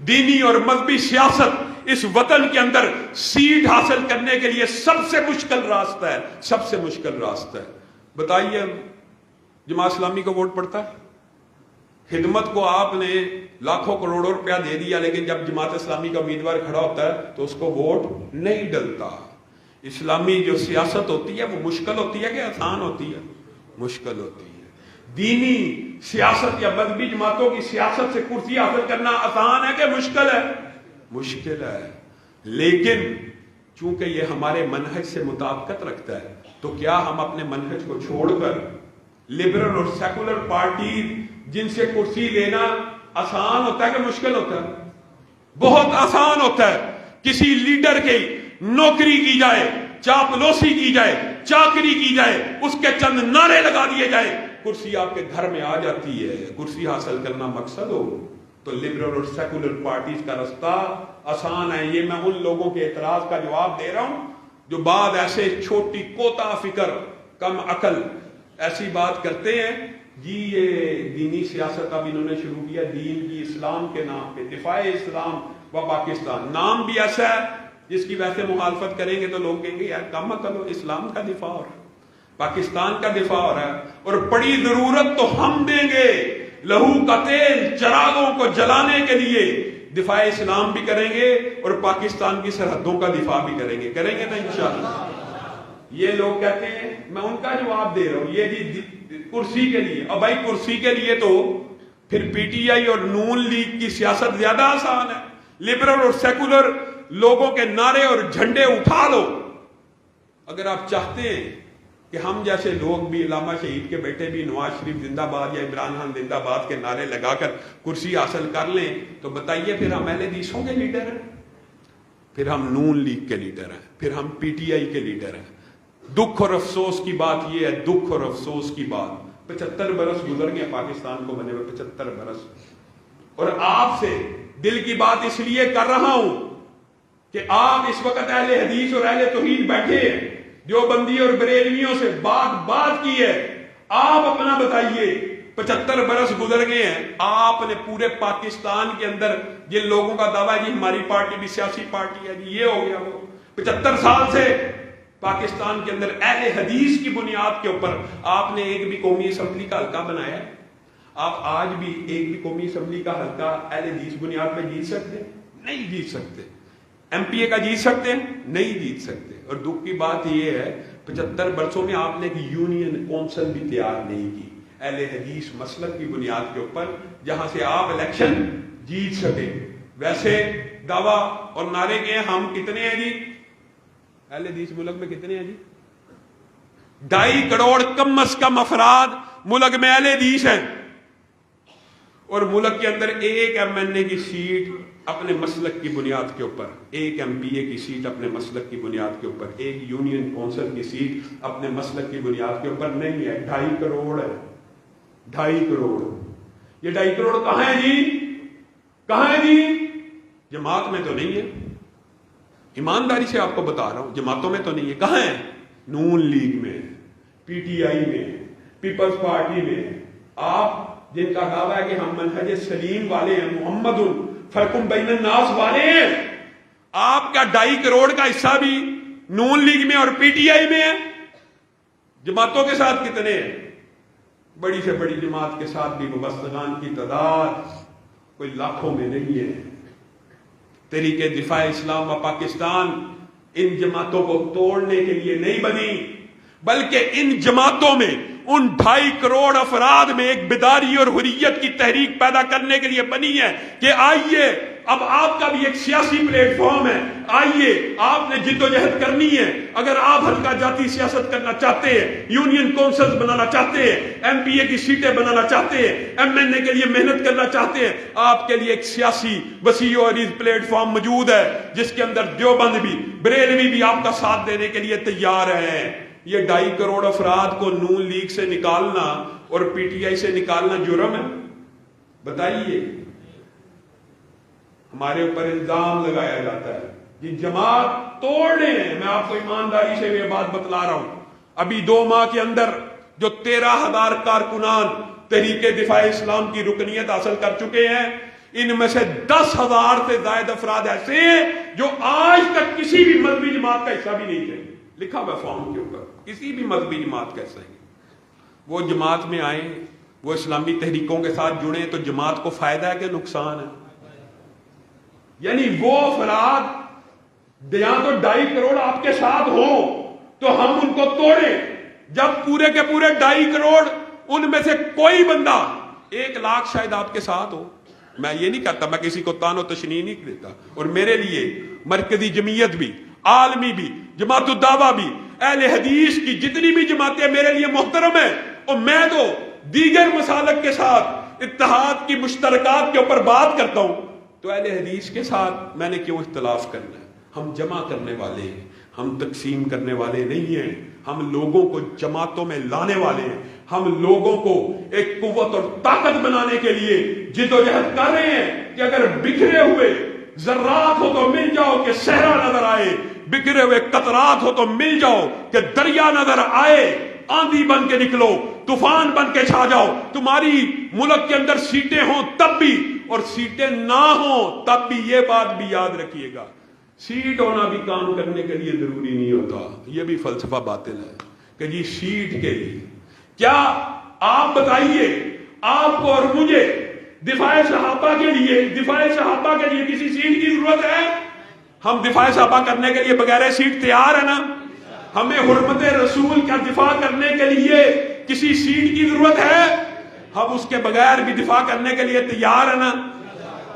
دینی اور مذہبی سیاست اس وطن کے اندر سیٹ حاصل کرنے کے لیے سب سے مشکل راستہ ہے، سب سے مشکل راستہ ہے۔ بتائیے جماعت اسلامی کو ووٹ پڑتا ہے؟ خدمت کو آپ نے لاکھوں کروڑوں روپیہ دے دیا، لیکن جب جماعت اسلامی کا امیدوار کھڑا ہوتا ہے تو اس کو ووٹ نہیں ڈلتا۔ اسلامی جو سیاست ہوتی ہے وہ مشکل ہوتی ہے کہ آسان ہوتی ہے؟ مشکل ہوتی ہے۔ دینی سیاست یا مذہبی جماعتوں کی سیاست سے کرسی حاصل کرنا آسان ہے کہ مشکل ہے؟ مشکل ہے، لیکن چونکہ یہ ہمارے منہج سے مطابقت رکھتا ہے تو کیا ہم اپنے منہج کو چھوڑ کر لبرل اور سیکولر پارٹی جن سے کرسی لینا آسان ہوتا ہے کہ مشکل ہوتا ہے؟ بہت آسان ہوتا ہے کسی لیڈر کی نوکری کی جائے، چاپلوسی کی جائے، چاکری کی جائے، اس کے چند نعرے لگا دیے جائے، کرسی آپ کے گھر میں آ جاتی ہے۔ کرسی حاصل کرنا مقصد ہو تو لبرل اور سیکولر پارٹیز کا رستہ آسان ہے۔ یہ میں ان لوگوں کے اعتراض کا جواب دے رہا ہوں جو بعد ایسے چھوٹی کوتا فکر، کم عقل ایسی بات کرتے ہیں جی یہ دینی سیاست اب انہوں نے شروع کیا دین کی، اسلام کے نام پہ، دفاع اسلام و پاکستان۔ نام بھی ایسا ہے جس کی ویسے مخالفت کریں گے تو لوگ کہیں گے یار کم عقل ہو، اسلام کا دفاع ہو رہا ہے، پاکستان کا دفاع ہو رہا ہے، اور بڑی ضرورت تو ہم دیں گے لہو کا تیل چراغوں کو جلانے کے لیے، دفاع اسلام بھی کریں گے اور پاکستان کی سرحدوں کا دفاع بھی کریں گے نا انشاءاللہ۔ یہ لوگ کہتے ہیں، میں ان کا جواب دے رہا ہوں، یہ جی کرسی کے لیے، اور بھائی کرسی کے لیے تو پھر پی ٹی آئی اور نون لیگ کی سیاست زیادہ آسان ہے۔ لبرل اور سیکولر لوگوں کے نعرے اور جھنڈے اٹھا لو۔ اگر آپ چاہتے ہیں کہ ہم جیسے لوگ بھی علامہ شہید کے بیٹے بھی نواز شریف زندہ باد یا عمران خان زندہ باد کے نعرے لگا کر کرسی حاصل کر لیں تو بتائیے پھر ہم اہل حدیثوں کے لیڈر ہیں، پھر ہم نون لیگ کے لیڈر ہیں، پھر ہم پی ٹی آئی کے لیڈر ہیں۔ دکھ اور افسوس کی بات یہ ہے، دکھ اور افسوس کی بات، 75 برس گزر گئے پاکستان کو بنے ہوئے، 75 برس، اور آپ سے دل کی بات اس لیے کر رہا ہوں کہ آپ اس وقت اہل حدیث اور اہل توحید بیٹھے ہیں، دیوبندی اور بریلویوں سے بات کی ہے، آپ اپنا بتائیے 75 برس گزر گئے ہیں، آپ نے پورے پاکستان کے اندر جن لوگوں کا دعویٰ ہے جی ہماری پارٹی بھی سیاسی پارٹی ہے جی یہ ہو گیا، وہ 75 سال سے پاکستان کے اندر اہل حدیث کی بنیاد کے اوپر آپ نے ایک بھی قومی اسمبلی کا حلقہ بنایا ہے؟ آپ آج بھی ایک بھی قومی اسمبلی کا حلقہ اہل حدیث بنیاد پہ جیت سکتے؟ نہیں جیت سکتے۔ ایم پی اے کا جیت سکتے ہیں؟ نہیں جیت سکتے۔ اور دکھ کی بات یہ ہے 75 برسوں میں آپ نے ایک یونین کونسل بھی تیار نہیں کی اہل حدیث مسلک کی بنیاد کے اوپر جہاں سے آپ الیکشن جیت سکے۔ ویسے دعویٰ اور نعرے کے ہم کتنے ہیں جی؟ اہل حدیث ملک میں کتنے ہیں جی؟ 2.5 کروڑ کم از کم افراد ملک میں اہل حدیث ہیں، اور ملک کے اندر ایک ایم این اے کی سیٹ اپنے مسلک کی بنیاد کے اوپر، ایک ایم پی اے کی سیٹ اپنے مسلک کی بنیاد کے اوپر، ایک یونین کونسل کی سیٹ اپنے مسلک کی بنیاد کے اوپر نہیں ہے۔ 2.5 کروڑ ہے، 2.5 کروڑ۔ یہ 2.5 کروڑ کہاں ہے جی؟ کہاں ہے جی؟ جماعت میں تو نہیں ہے، ایمانداری سے آپ کو بتا رہا ہوں، جماعتوں میں تو نہیں ہے۔ کہاں ہے؟ نون لیگ میں، پی ٹی آئی میں، پیپلز پارٹی میں۔ آپ جن کا دعویٰ ہے کہ ہم منہج سلیم والے ہیں، محمد فرق بین الناس والے ہیں، آپ کا 2.5 کروڑ کا حصہ بھی نون لیگ میں اور پی ٹی آئی میں ہے۔ جماعتوں کے ساتھ کتنے ہیں؟ بڑی سے بڑی جماعت کے ساتھ بھی وابستگان کی تعداد کوئی لاکھوں میں نہیں ہے۔ تحریک دفاع اسلام و پاکستان ان جماعتوں کو توڑنے کے لیے نہیں بنی، بلکہ ان جماعتوں میں ان 2.5 کروڑ افراد میں ایک بیداری اور حریت کی تحریک پیدا کرنے کے لیے بنی ہے کہ آئیے اب آپ کا بھی ایک سیاسی پلیٹ فارم ہے، آئیے آپ نے جد و جہد کرنی ہے۔ اگر آپ حلقہ جاتی سیاست کرنا چاہتے ہیں، یونین کونسلز بنانا چاہتے ہیں، ایم پی اے کی سیٹیں بنانا چاہتے ہیں، ایم این اے کے لیے محنت کرنا چاہتے ہیں، آپ کے لیے ایک سیاسی وسیع و عریض پلیٹ فارم موجود ہے جس کے اندر دیوبند بھی، بریلوی بھی آپ کا ساتھ دینے کے لیے تیار ہیں۔ یہ 2.5 کروڑ افراد کو نون لیگ سے نکالنا اور پی ٹی آئی سے نکالنا جرم ہے؟ بتائیے۔ ہمارے اوپر الزام لگایا جاتا ہے یہ جماعت توڑنے ہیں۔ میں آپ کو ایمانداری سے یہ بات بتلا رہا ہوں، ابھی 2 ماہ کے اندر جو 13,000 کارکنان تحریک دفاع اسلام کی رکنیت حاصل کر چکے ہیں، ان میں سے 10,000 سے زائد افراد ایسے ہیں جو آج تک کسی بھی مذہبی جماعت کا حصہ بھی نہیں تھے۔ لکھا ہوا فارم کے اوپر کسی بھی مذہبی جماعت کا حصہ نہیں۔ وہ جماعت میں آئیں، وہ اسلامی تحریکوں کے ساتھ جڑیں تو جماعت کو فائدہ ہے کہ نقصان ہے؟ یعنی وہ افراد یا تو 2.5 کروڑ آپ کے ساتھ ہوں تو ہم ان کو توڑیں، جب پورے کے پورے 2.5 کروڑ ان میں سے کوئی بندہ 1 لاکھ شاید آپ کے ساتھ ہو۔ میں یہ نہیں کہتا، میں کسی کو تان و تشنیع نہیں دیتا، اور میرے لیے مرکزی جمعیت بھی، عالمی بھی، جماعت الدعوہ بھی، اہل حدیث کی جتنی بھی جماعتیں میرے لیے محترم ہیں، اور میں تو دیگر مسالک کے ساتھ اتحاد کی مشترکات کے اوپر بات کرتا ہوں تو اہل حدیث کے ساتھ میں نے کیوں اختلاف کرنا ہے؟ ہم جمع کرنے والے ہیں، ہم تقسیم کرنے والے نہیں ہیں، ہم لوگوں کو جماعتوں میں لانے والے ہیں، ہم لوگوں کو ایک قوت اور طاقت بنانے کے لیے جدوجہد کر رہے ہیں کہ اگر بکھرے ہوئے ذرات ہو تو مل جاؤ کہ صحرا نظر آئے، بکھرے ہوئے قطرات ہو تو مل جاؤ کہ دریا نظر آئے، آندھی بن کے نکلو، طوفان بن کے چھا جاؤ، تمہاری ملک کے اندر سیٹیں ہوں تب بھی اور سیٹیں نہ ہوں تب بھی یہ بات بھی یاد رکھیے گا، سیٹ ہونا بھی کام کرنے کے لیے ضروری نہیں ہوتا۔ یہ بھی فلسفہ باطل ہے کہ جی سیٹ کے لیے کیا، آپ بتائیے آپ کو اور مجھے دفاع صحابہ کے لیے کسی سیٹ کی ضرورت ہے؟ ہم دفاع صحابہ کرنے کے لیے بغیر سیٹ تیار ہے نا؟ ہمیں حرمت رسول کا دفاع کرنے کے لیے کسی سیٹ کی ضرورت ہے؟ ہم اس کے بغیر بھی دفاع کرنے کے لیے تیار ہے نا؟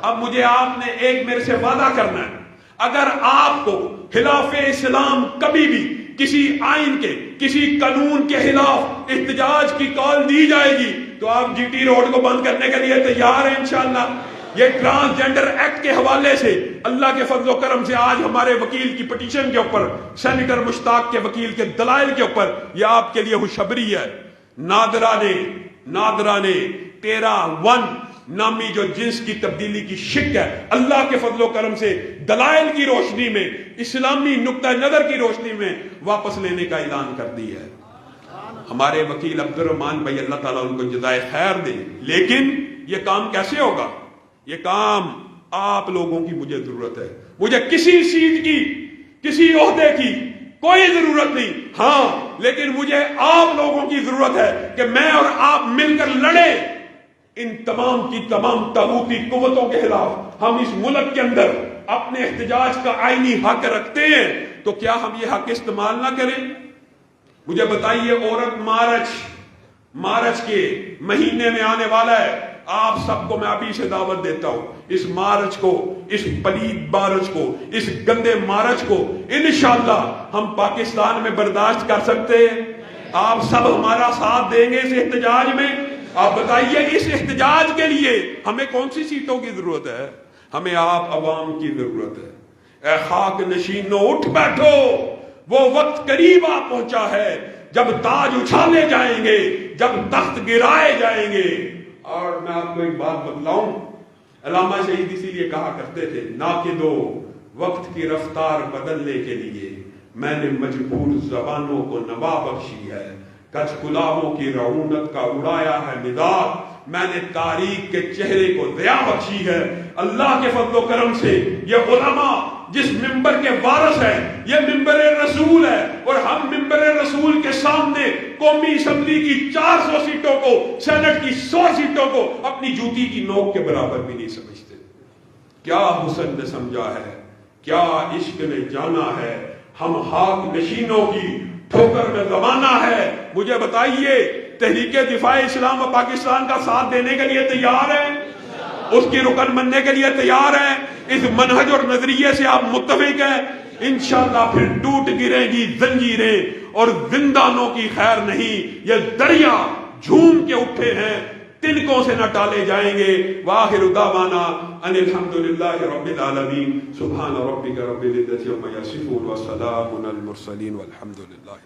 اب مجھے آپ نے ایک میرے سے وعدہ کرنا ہے، اگر آپ کو خلاف اسلام کبھی بھی کسی آئین کے کسی قانون کے خلاف احتجاج کی کال دی جائے گی تو آپ جی ٹی روڈ کو بند کرنے کے لیے تیار ہیں انشاءاللہ؟ یہ ٹرانسجنڈر ایکٹ کے حوالے سے اللہ کے فضل و کرم سے آج ہمارے وکیل کی پٹیشن کے اوپر، سینیٹر مشتاق کے وکیل کے دلائل کے اوپر یہ آپ کے لیے خوشخبری ہے، نادرا نے 13-1 نامی جو جنس کی تبدیلی کی شک ہے، اللہ کے فضل و کرم سے دلائل کی روشنی میں، اسلامی نقطہ نظر کی روشنی میں واپس لینے کا اعلان کر دی ہے۔ ہمارے وکیل عبد الرحمان بھائی اللہ تعالیٰ ان کو جزائے خیر دے، لیکن یہ کام کیسے ہوگا؟ یہ کام آپ لوگوں کی مجھے ضرورت ہے، مجھے کسی سیٹ کی کسی عہدے کی کوئی ضرورت نہیں، ہاں لیکن مجھے آپ لوگوں کی ضرورت ہے کہ میں اور آپ مل کر لڑیں ان تمام کی تمام طاغوتی قوتوں کے خلاف۔ ہم اس ملک کے اندر اپنے احتجاج کا آئینی حق رکھتے ہیں تو کیا ہم یہ حق استعمال نہ کریں؟ مجھے بتائیے، عورت مارچ کے مہینے میں آنے والا ہے، آپ سب کو میں ابھی سے دعوت دیتا ہوں، اس مارچ کو، اس پلید مارچ کو، اس گندے مارچ کو انشاءاللہ ہم پاکستان میں برداشت کر سکتے ہیں؟ آپ سب ہمارا ساتھ دیں گے اس احتجاج میں؟ آپ بتائیے اس احتجاج کے لیے ہمیں کون سی سیٹوں کی ضرورت ہے؟ ہمیں آپ عوام کی ضرورت ہے۔ اے خاک نشینوں اٹھ بیٹھو، وہ وقت قریب آ پہنچا ہے جب تاج اچھالے جائیں گے، جب تخت گرائے جائیں گے۔ اور میں آپ کو ایک بات بتلاؤں، علامہ شہید اسی لیے کہا کرتے تھے، ناقدو وقت کی رفتار بدلنے کے لیے میں نے مجبور زبانوں کو نوا بخشی ہے، کچھ گلابوں کی رعونت کا اڑایا ہے ندا، میں نے تاریخ کے چہرے کو ضیا بخشی ہے۔ اللہ کے فضل و کرم سے یہ علماء جس ممبر کے وارث ہیں، یہ ممبر رسول ہے، اور ہم ممبر رسول کے سامنے قومی اسمبلی کی 400 سیٹوں کو، سینٹ کی 100 سیٹوں کو اپنی جوتی کی نوک کے برابر بھی نہیں سمجھتے۔ کیا حسن نے سمجھا ہے، کیا عشق نے جانا ہے، ہم خاک نشینوں کی ٹھوکر میں زمانہ ہے۔ مجھے بتائیے، تحریک دفاع اسلام و پاکستان کا ساتھ دینے کے لیے تیار ہیں؟ اس کی رکن بننے کے لیے تیار ہیں؟ اس منہج اور نظریے سے آپ متفق ہیں؟ انشاءاللہ پھر ٹوٹ گریں گی زنجیریں اور زندانوں کی خیر نہیں، یہ دریا جھوم کے اٹھے ہیں، تنکوں سے نہ ٹالے جائیں گے۔ وآخر دعوانا ان الحمدللہ رب العالمین، سبحان ربک رب العزت عما یصفون وسلام علی المرسلین والحمدللہ۔